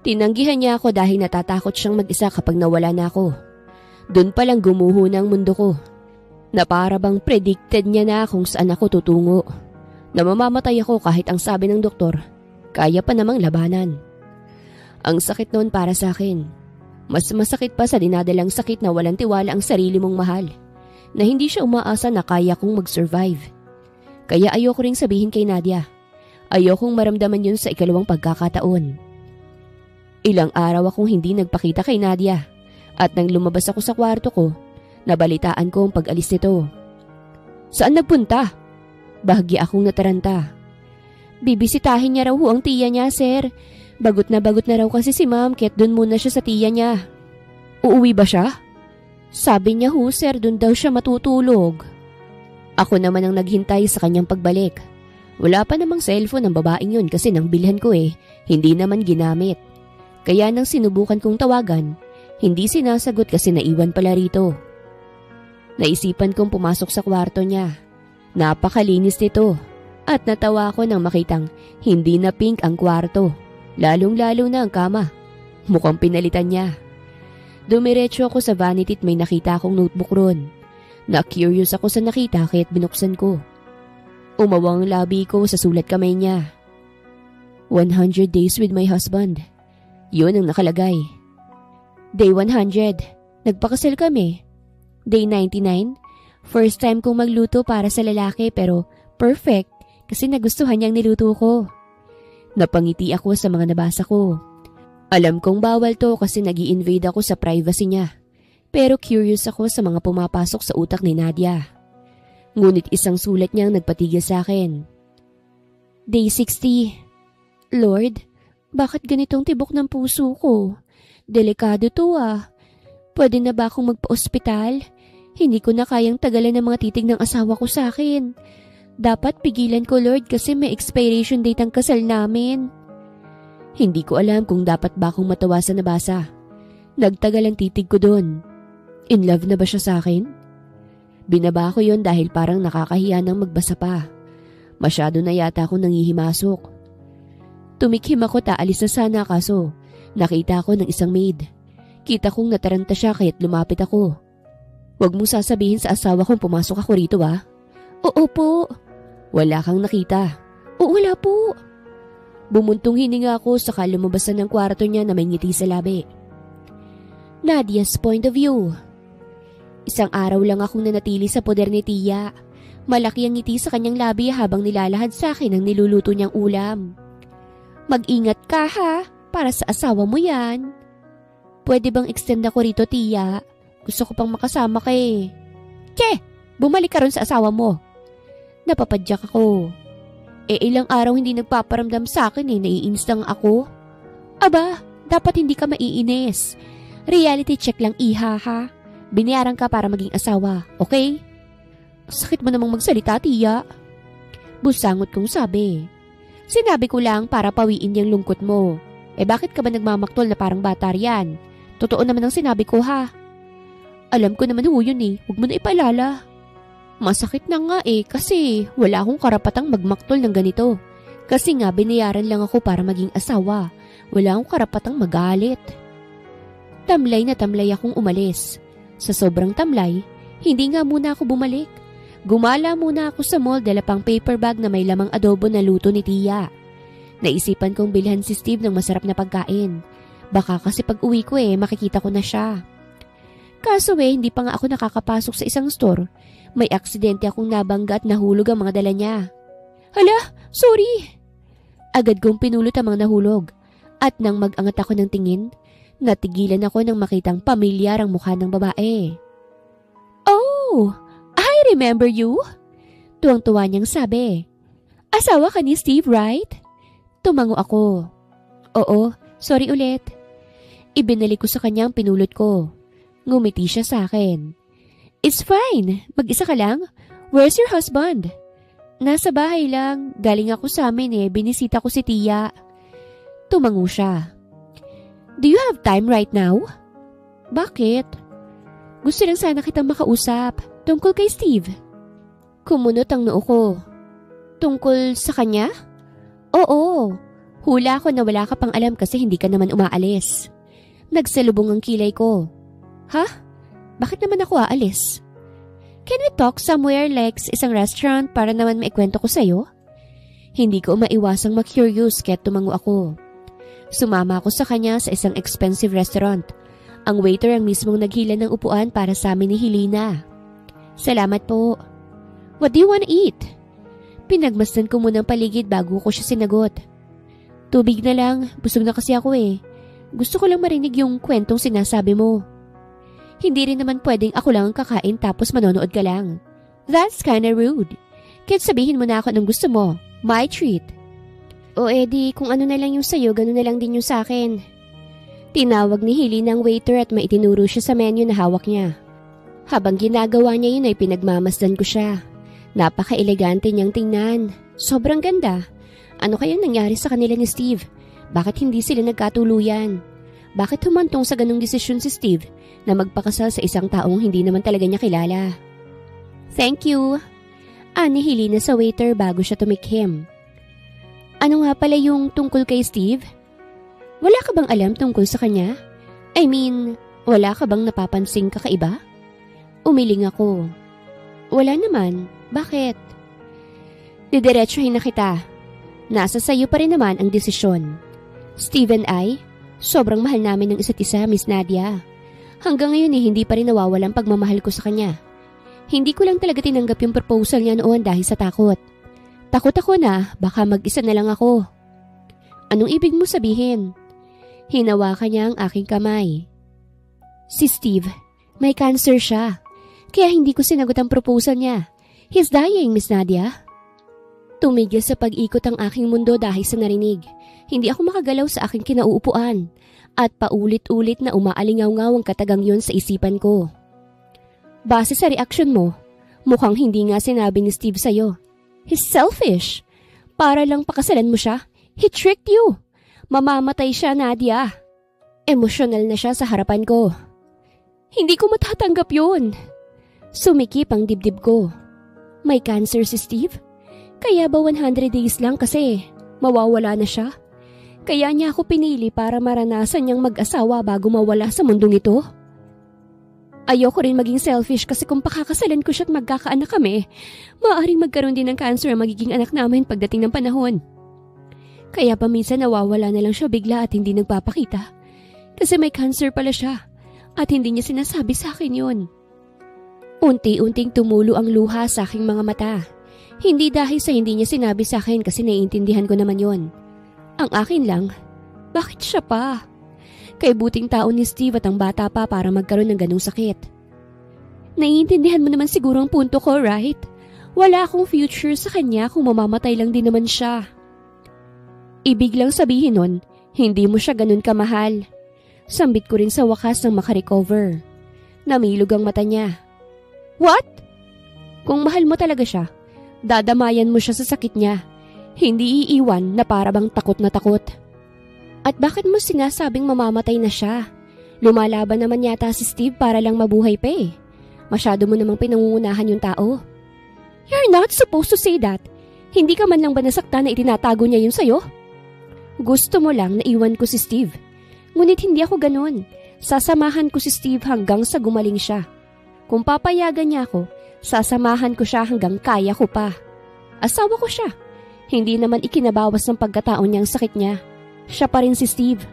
Tinanggihan niya ako dahil natatakot siyang mag-isa kapag nawala na ako. Doon palang gumuho na ang mundo ko. Na para bang predicted niya na kung saan ako tutungo. Na mamamatay ako kahit ang sabi ng doktor, kaya pa namang labanan. Ang sakit noon para sa akin. Mas masakit pa sa dinadalang sakit na walang tiwala ang sarili mong mahal. Na hindi siya umaasa na kaya kong mag-survive. Kaya ayoko ring sabihin kay Nadia. Ayokong maramdaman yun sa ikalawang pagkakataon. Ilang araw akong hindi nagpakita kay Nadia. At nang lumabas ako sa kwarto ko, nabalitaan ko ang pag-alis nito. Saan nagpunta? Bahagi akong nataranta. Bibisitahin niya raw ho ang tiya niya, sir. Bagot na raw kasi si ma'am, kaya't dun muna siya sa tiya niya. Uuwi ba siya? Sabi niya ho, sir, dun daw siya matutulog. Ako naman ang naghintay sa kanyang pagbalik. Wala pa namang cellphone ng babaeng yun kasi nang bilhan ko hindi naman ginamit. Kaya nang sinubukan kong tawagan, hindi sinasagot kasi naiwan pala rito. Naisipan kong pumasok sa kwarto niya. Napakalinis nito at natawa ako nang makitang hindi na pink ang kwarto, lalong-lalo na ang kama. Mukhang pinalitan niya. Dumiretso ako sa vanity at may nakita akong notebook ron. Na-curious ako sa nakita kaya't binuksan ko. Umawang labi ko sa sulat kamay niya. 100 days with my husband. Yun ang nakalagay. Day 100, nagpakasal kami. Day 99, first time kong magluto para sa lalaki pero perfect kasi nagustuhan niyang niluto ko. Napangiti ako sa mga nabasa ko. Alam kong bawal to kasi nag-i-invade ako sa privacy niya. Pero curious ako sa mga pumapasok sa utak ni Nadia. Ngunit isang sulat niyang nagpatigil sa akin. Day 60. Lord, bakit ganitong tibok ng puso ko? Delikado to ah. Pwede na ba akong magpa-ospital? Hindi ko na kayang tagalan ng mga titig ng asawa ko sa akin. Dapat pigilan ko, Lord, kasi may expiration date ang kasal namin. Hindi ko alam kung dapat ba akong matawa sa nabasa. Nagtagal ang titig ko doon. In love na ba siya sa akin? Binaba ko yon dahil parang nakakahiya nang magbasa pa. Masyado na yata akong nangihimasok. Tumikhim ako taalis na sana kaso nakita ko ng isang maid. Kita kong nataranta siya kaya't lumapit ako. Huwag mong sasabihin sa asawa kong pumasok ako rito ah. Oo po. Wala kang nakita. Oo, wala po. Bumuntong hininga ako saka lumabasan ng kwarto niya na may ngiti sa labi. Nadia's point of view. Isang araw lang akong nanatili sa poder ni Tia. Malaki ang ngiti sa kanyang labi habang nilalahad sa akin ang niluluto niyang ulam. Mag-ingat ka ha, para sa asawa mo yan. Pwede bang extend ako rito, Tia? Gusto ko pang makasama ka eh. Che, bumalik ka ron sa asawa mo. Napapadyak ako. Ilang araw hindi nagpaparamdam sa akin naiinis lang ako. Aba, dapat hindi ka maiinis. Reality check lang iha ha. Binayaran ka para maging asawa, okay? Sakit mo namang magsalita, Tia. Busangot kong sabi. Sinabi ko lang para pawiin yung lungkot mo. Bakit ka ba nagmamaktol na parang bata riyan? Totoo naman ang sinabi ko ha. Alam ko naman yun huwag mo na ipaalala. Masakit na nga kasi wala akong karapatang magmaktol ng ganito. Kasi nga binayaran lang ako para maging asawa. Wala akong karapatang magalit. Tamlay na tamlay akong umalis. Sa sobrang tamlay, hindi nga muna ako bumalik. Gumala muna ako sa mall dala pang paper bag na may lamang adobo na luto ni Tia. Naisipan kong bilhan si Steve ng masarap na pagkain. Baka kasi pag uwi ko makikita ko na siya. Kaso hindi pa nga ako nakakapasok sa isang store. May aksidente akong nabangga at nahulog ang mga dala niya. Hala, sorry! Agad kong pinulot ang mga nahulog. At nang mag-angat ako ng tingin, natigilan ako nang makitang pamilyar ang mukha ng babae. Oh, I remember you? Tuwang-tuwa niyang sabi. Asawa ka ni Steve, right? Tumango ako. Oo, sorry ulit. Ibinalik ko sa kanya ang pinulot ko. Ngumiti siya sa akin. It's fine. Mag-isa ka lang? Where's your husband? Nasa bahay lang. Galing ako sa amin binisita ko si Tia. Tumango siya. Do you have time right now? Bakit? Gusto lang sana kitang makausap. Tungkol kay Steve. Kumunot ang noo ko. Tungkol sa kanya? Oo. Hula ko na wala ka pang alam kasi hindi ka naman umaalis. Nagsalubong ang kilay ko. Ha? Bakit naman ako aalis? Can we talk somewhere like isang restaurant para naman maikwento ko sa'yo? Hindi ko maiwasang ma-curious kaya tumango ako. Sumama ako sa kanya sa isang expensive restaurant. Ang waiter ang mismong naghila ng upuan para sa amin ni Helena. Salamat po. What do you want to eat? Pinagmasdan ko muna ang paligid bago ko siya sinagot. Tubig na lang, busog na kasi ako Gusto ko lang marinig yung kwentong sinasabi mo. Hindi rin naman pwedeng ako lang ang kakain tapos manonood ka lang. That's kinda rude. Kahit sabihin mo na ako ng gusto mo. My treat. O edi, kung ano na lang yung sayo, gano'n na lang din yung sakin. Tinawag ni Helena ang waiter at maitinuro siya sa menu na hawak niya. Habang ginagawa niya yun ay pinagmamasdan ko siya. Napaka-elegante niyang tingnan. Sobrang ganda. Ano kaya nangyari sa kanila ni Steve? Bakit hindi sila nagkatuluyan? Bakit humantong sa ganung desisyon si Steve na magpakasal sa isang taong hindi naman talaga niya kilala? Thank you. Ani Helena sa waiter bago siya tumikhim. Ano nga pala yung tungkol kay Steve? Wala ka bang alam tungkol sa kanya? I mean, wala ka bang napapansing kakaiba? Umiling ako. Wala naman. Bakit? Didiretsuhin na kita. Nasa sayo pa rin naman ang desisyon. Steve and I, sobrang mahal namin ng isa't isa, Miss Nadia. Hanggang ngayon hindi pa rin nawawalang pagmamahal ko sa kanya. Hindi ko lang talaga tinanggap yung proposal niya noon dahil sa takot. Takot ako na baka mag-isa na lang ako. Anong ibig mo sabihin? Hinawakan niya ang aking kamay. Si Steve, may cancer siya. Kaya hindi ko sinagot ang proposal niya. He's dying, Miss Nadia. Tumigil sa pag-ikot ang aking mundo dahil sa narinig. Hindi ako makagalaw sa aking kinauupuan. At paulit-ulit na umaalingaw-ngaw ang katagang yon sa isipan ko. Base sa reaksyon mo, mukhang hindi nga sinabi ni Steve sa'yo. He's selfish. Para lang pakasalan mo siya. He tricked you. Mamamatay siya, Nadia. Emosyonal na siya sa harapan ko. Hindi ko matatanggap yun. Sumikip ang dibdib ko. May cancer si Steve? Kaya ba 100 days lang kasi mawawala na siya? Kaya niya ako pinili para maranasan niyang mag-asawa bago mawala sa mundong ito? Ayoko rin maging selfish kasi kung pakakasalan ko siya at magkakaanak kami, maaaring magkaroon din ng cancer ang magiging anak namin pagdating ng panahon. Kaya paminsan nawawala na lang siya bigla at hindi nagpapakita. Kasi may cancer pala siya at hindi niya sinasabi sa akin yun. Unti-unting tumulo ang luha sa aking mga mata. Hindi dahil sa hindi niya sinabi sa akin kasi naiintindihan ko naman yon. Ang akin lang, bakit siya pa? Kay buting tao ni Steve at ang bata pa para magkaroon ng ganung sakit. Naiintindihan mo naman siguro ang punto ko, right? Wala akong future sa kanya kung mamamatay lang din naman siya. Ibig lang sabihin nun, hindi mo siya ganun kamahal. Sambit ko rin sa wakas nang makarecover. Namilog ang mata niya. What? Kung mahal mo talaga siya, dadamayan mo siya sa sakit niya. Hindi iiwan na para bang takot na takot. At bakit mo sinasabing mamamatay na siya? Lumalaban naman yata si Steve para lang mabuhay pa eh. Masyado mo namang pinangungunahan yung tao. You're not supposed to say that. Hindi ka man lang ba nasaktan na itinatago niya yun sa'yo? Gusto mo lang na iwan ko si Steve. Ngunit hindi ako ganun. Sasamahan ko si Steve hanggang sa gumaling siya. Kung papayagan niya ako, sasamahan ko siya hanggang kaya ko pa. Asawa ko siya. Hindi naman ikinabawas ng pagkataon niya ang sakit niya. Siya pa rin si Steve.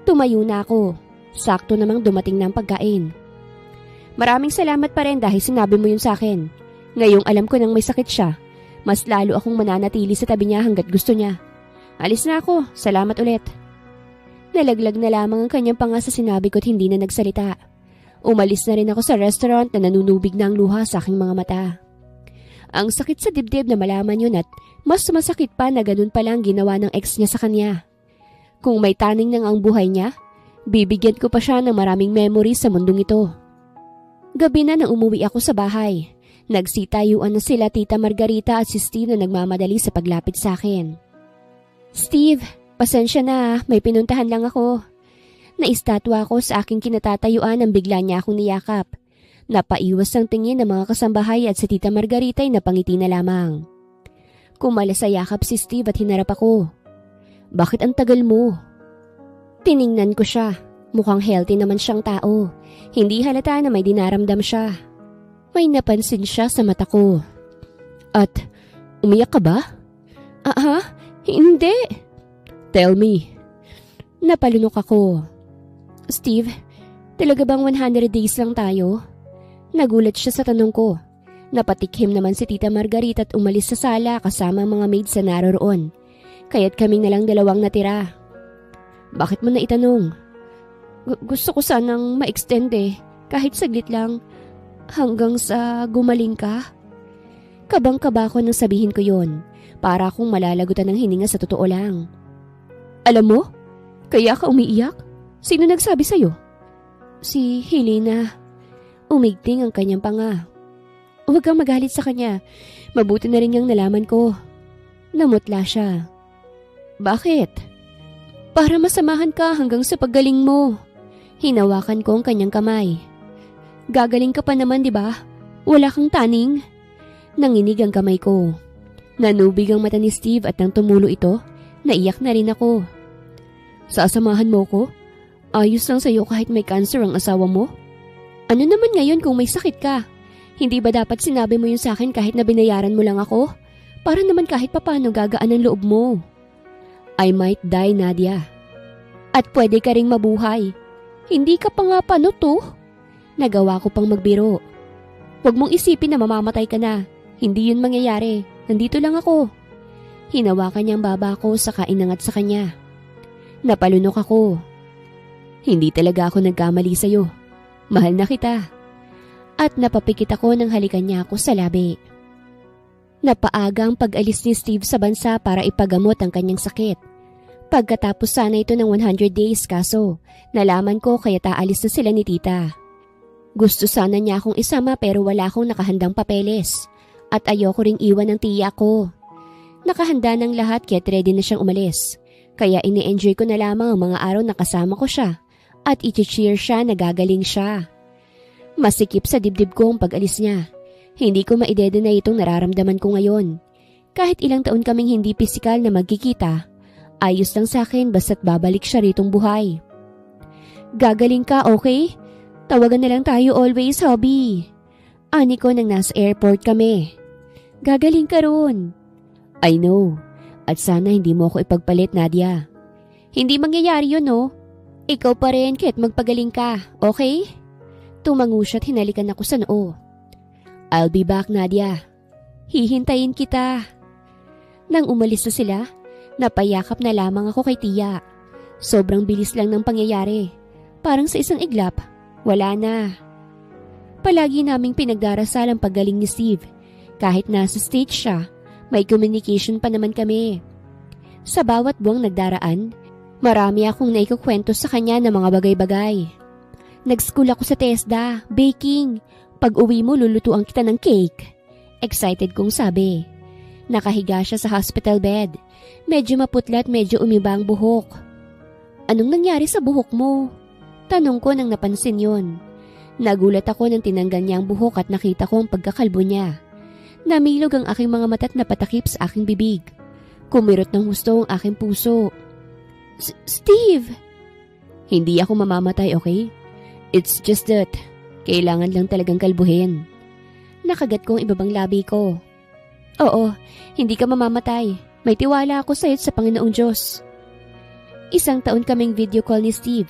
Tumayo na ako. Sakto namang dumating na ang pagkain. Maraming salamat pa rin dahil sinabi mo yun sa akin. Ngayong alam ko nang may sakit siya, mas lalo akong mananatili sa tabi niya hanggat gusto niya. Alis na ako. Salamat ulit. Nalaglag na lamang ang kanyang panga sa sinabi ko't hindi na nagsalita. Umalis na rin ako sa restaurant na nanunubig na ang luha sa aking mga mata. Ang sakit sa dibdib na malaman yun at mas masakit pa na ganun palang ginawa ng ex niya sa kanya. Kung may taning nang ang buhay niya, bibigyan ko pa siya ng maraming memories sa mundong ito. Gabi na nang umuwi ako sa bahay. Nagsitayuan na sila Tita Margarita at si Steve na nagmamadali sa paglapit sa akin. Steve, pasensya na, may pinuntahan lang ako. Naistatwa ako sa aking kinatatayuan nang bigla niya akong niyakap. Napaiwas ang tingin ng mga kasambahay at si Tita Margarita ay napangiti na lamang. Kumala sa yakap si Steve at hinarap ako. Bakit ang tagal mo? Tiningnan ko siya. Mukhang healthy naman siyang tao. Hindi halata na may dinaramdam siya. May napansin siya sa mata ko. At, umiyak ka ba? Hindi. Tell me. Napalunok ako. Steve, talaga bang 100 days lang tayo? Nagulat siya sa tanong ko. Napatikhim naman si Tita Margarita at umalis sa sala kasama ang mga maids sa naroroon. Kaya't kaming nalang dalawang natira. Bakit mo na itanong? Gusto ko sanang ma-extend kahit saglit lang, hanggang sa gumaling ka. Kabang-kaba ko nang sabihin ko yon, para akong malalagutan ng hininga sa totoo lang. Alam mo, kaya ka umiiyak? Sino nagsabi sa'yo? Si Helena. Umigting ang kanyang panga. Huwag kang magalit sa kanya, mabuti na rin niyang nalaman ko. Namutla siya. Bakit? Para masamahan ka hanggang sa paggaling mo. Hinawakan ko ang kanyang kamay. Gagaling ka pa naman, di ba? Wala kang taning. Nanginig ang kamay ko. Nanubig ang mata ni Steve at nang tumulo ito, naiyak na rin ako. Sasamahan mo ko? Ayos lang sa'yo kahit may cancer ang asawa mo? Ano naman ngayon kung may sakit ka? Hindi ba dapat sinabi mo yun sa akin kahit na binayaran mo lang ako? Para naman kahit papano gagaan ang loob mo. I might die, Nadia. At pwede ka ring mabuhay. Hindi ka pa nga pano to? Nagawa ko pang magbiro. Huwag mong isipin na mamamatay ka na. Hindi yun mangyayari. Nandito lang ako. Hinawakan niya ang baba ko saka inangat sa kanya. Napalunok ako. Hindi talaga ako nagkamali sa'yo. Mahal na kita. At napapikit ako nang halikan niya ako sa labi. Napaaga ang pag-alis ni Steve sa bansa para ipagamot ang kanyang sakit. Pagkatapos sana ito ng 100 days kaso, nalaman ko kaya aalis na sila ni tita. Gusto sana niya akong isama pero wala akong nakahandang papeles. At ayoko ring iwan ng tiya ko. Nakahanda ng lahat kaya't ready na siyang umalis. Kaya ini-enjoy ko na lamang ang mga araw na kasama ko siya. At i-cheer siya na gagaling siya. Masikip sa dibdib ko ang pag-alis niya. Hindi ko maidedeny itong nararamdaman ko ngayon. Kahit ilang taon kaming hindi pisikal na magkikita, ayos lang sa akin basta't babalik siya ritong buhay. Gagaling ka, okay? Tawagan na lang tayo always, hubby. Ani ko nang nasa airport kami. Gagaling ka ron. I know. At sana hindi mo ako ipagpalit, Nadia. Hindi mangyayari yun, no? Ikaw pa rin kahit magpagaling ka, okay? Tumango siya at hinalikan ako sa noo. I'll be back, Nadia. Hihintayin kita. Nang umalis na sila, napayakap na lamang ako kay tiya. Sobrang bilis lang ng pangyayari. Parang sa isang iglap, wala na. Palagi naming pinagdarasal ang paggaling ni Steve. Kahit nasa stage siya, may communication pa naman kami. Sa bawat buwang nagdaraan, marami akong naikukwento sa kanya ng mga bagay-bagay. Nag-school ako sa TESDA, baking. Pag-uwi mo, lulutuan kita ng cake. Excited kong sabi. Nakahiga siya sa hospital bed. Medyo maputla at medyo umiba ang buhok. Anong nangyari sa buhok mo? Tanong ko nang napansin yon. Nagulat ako nang tinanggal niya ang buhok at nakita ko ang pagkakalbo niya. Namilog ang aking mga mata at napatakip sa aking bibig. Kumirot ng husto ang aking puso. Steve! Hindi ako mamamatay, okay? It's just that kailangan lang talagang kalbuhin. Nakagat ko ang ibabang labi ko. Oo, hindi ka mamamatay. May tiwala ako sa'yo sa Panginoong Diyos. 1 taon kaming video call ni Steve.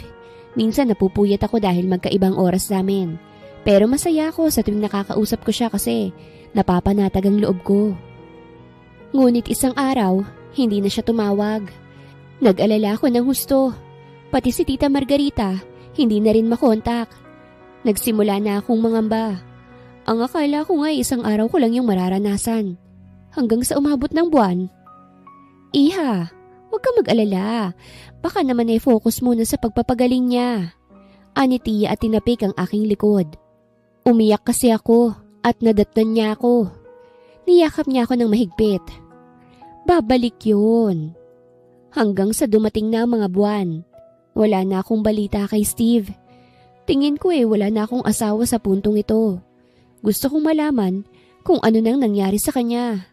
Minsan napupuyat ako dahil magkaibang oras namin. Pero masaya ako sa tuwing nakakausap ko siya kasi napapanatag ang loob ko. Ngunit isang araw, hindi na siya tumawag. Nag-alala ako ng husto. Pati si Tita Margarita, hindi na rin makontak. Nagsimula na akong mangamba. Ang akala ko nga isang araw ko lang yung mararanasan. Hanggang sa umabot ng buwan. Iha, huwag ka mag-alala. Baka naman ay focus muna sa pagpapagaling niya. Ani tiya at tinapik ang aking likod. Umiyak kasi ako. at nadatnan niya ako. Niyakap niya ako ng mahigpit. Babalik yun. Hanggang sa dumating na ang mga buwan. Wala na akong balita kay Steve. Tingin ko wala na akong asawa sa puntong ito. Gusto kong malaman kung ano nang nangyari sa kanya.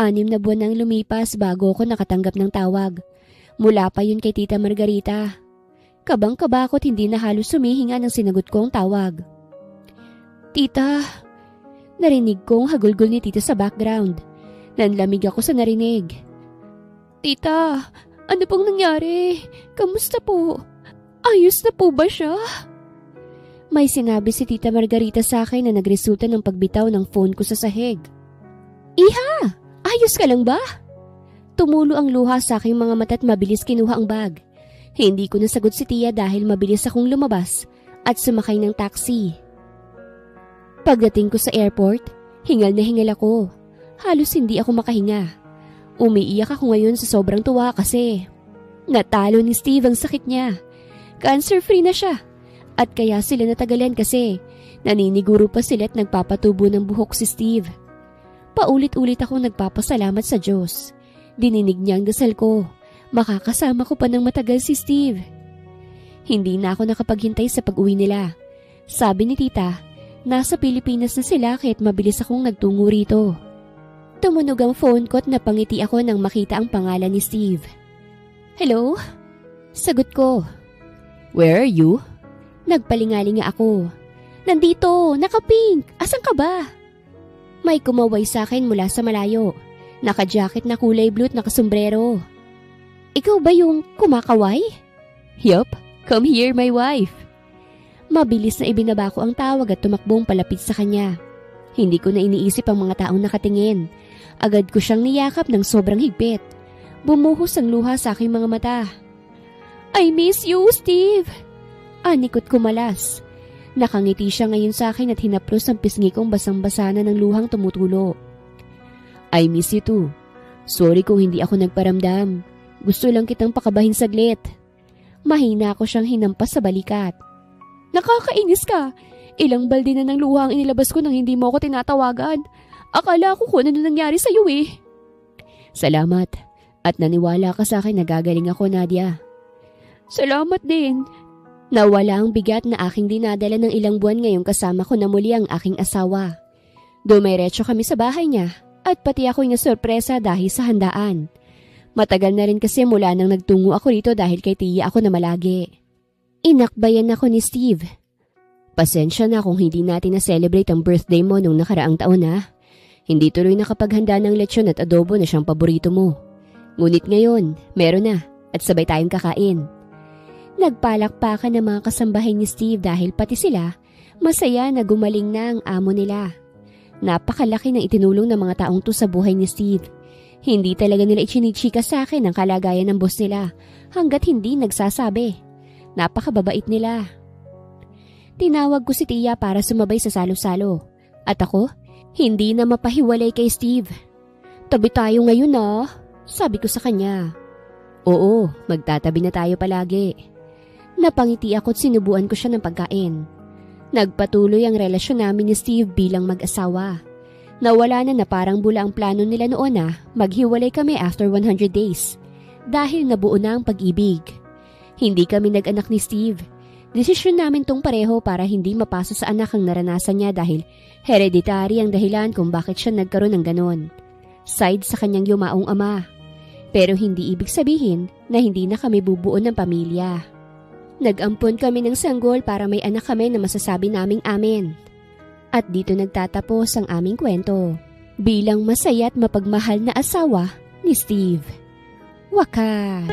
6 na buwan nang lumipas bago ako nakatanggap ng tawag. Mula pa yun kay Tita Margarita. Kabang-kaba ako't hindi na halos sumihinga ng sinagot ko ang tawag. Tita, narinig kong hagulgol ni Tita sa background. Nanlamig ako sa narinig. Tita, ano pong nangyari? Kamusta po? Ayos na po ba siya? May sinabi si Tita Margarita sa akin na nagresulta ng pagbitaw ng phone ko sa sahig. Iha, ayos ka lang ba? Tumulo ang luha sa aking mga mata at mabilis kinuha ang bag. Hindi ko nasagot si Tia dahil mabilis akong lumabas at sumakay ng taxi. Pagdating ko sa airport, hingal na hingal ako. Halos hindi ako makahinga. Umiiyak ako ngayon sa sobrang tuwa kasi natalo ni Steve ang sakit niya. Cancer-free na siya. At kaya sila natagalan kasi naniniguro pa sila at nagpapatubo ng buhok si Steve. Paulit-ulit akong nagpapasalamat sa Diyos. Dininig niya ang dasal ko. Makakasama ko pa ng matagal si Steve. Hindi na ako nakapaghintay sa pag-uwi nila. Sabi ni Tita, nasa Pilipinas na sila kahit mabilis akong nagtungo rito. Tumunog ang phone ko at napangiti ako nang makita ang pangalan ni Steve. Hello? Sagot ko. Where are you? Nagpalingaling nga ako. Nandito, naka-pink. Asan ka ba? May kumaway sa akin mula sa malayo. Naka-jacket na kulay blue at nakasombrero. Ikaw ba yung kumakaway? Yup, come here my wife. Mabilis na ibinaba ko ang tawag at tumakbong palapit sa kanya. Hindi ko na iniisip ang mga taong nakatingin. Agad ko siyang niyakap ng sobrang higpit. Bumuhos ang luha sa aking mga mata. I miss you, Steve. Anikot ko malas. Nakangiti siya ngayon sa akin at hinaplos ang pisngi kong basang-basa na ng luhang tumutulo. I miss you too. Sorry kung hindi ako nagparamdam. Gusto lang kitang pakabahin saglit. Mahina ako siyang hinampas sa balikat. Nakakainis ka. Ilang balde na ng luha ang inilabas ko nang hindi mo ako tinatawagan. Akala ko kung ano nangyari sa'yo Salamat. At naniwala ka sa akin na gagaling ako, Nadia. Salamat din. Nawala ang bigat na aking dinadala ng ilang buwan ngayong kasama ko na muli ang aking asawa. Dumiretso kami sa bahay niya at pati ako'y nasorpresa dahil sa handaan. Matagal na rin kasi mula nang nagtungo ako rito dahil kay Tia ako na malagi. Inakbayan ako ni Steve. Pasensya na kung hindi natin na-celebrate ang birthday mo nung nakaraang taon Hindi tuloy nakapaghanda ng lechon at adobo na siyang paborito mo. Ngunit ngayon, meron na at sabay tayong kakain. Nagpalakpakan ng mga kasambahay ni Steve dahil pati sila masaya na gumaling na ang amo nila. Napakalaki ng itinulong ng mga taong to sa buhay ni Steve. Hindi talaga nila ichinichika sa akin ang kalagayan ng boss nila hanggat hindi nagsasabi. Napakababait nila. Tinawag ko si Tia para sumabay sa salo-salo. At ako, hindi na mapahiwalay kay Steve. Tabi tayo ngayon sabi ko sa kanya. Oo, magtatabi na tayo palagi. Napangiti ako at sinubuan ko siya ng pagkain. Nagpatuloy ang relasyon namin ni Steve bilang mag-asawa. Nawala na parang bula ang plano nila noon maghiwalay kami after 100 days. Dahil nabuo na ang pag-ibig. Hindi kami nag-anak ni Steve. Desisyon namin tong pareho para hindi mapasa sa anak ang naranasan niya dahil hereditary ang dahilan kung bakit siya nagkaroon ng ganon. Side sa kanyang yumaong ama. Pero hindi ibig sabihin na hindi na kami bubuo ng pamilya. Nag-ampon kami ng sanggol para may anak kami na masasabi naming amin. At dito nagtatapos ang aming kwento. Bilang masaya at mapagmahal na asawa ni Steve. Wakas!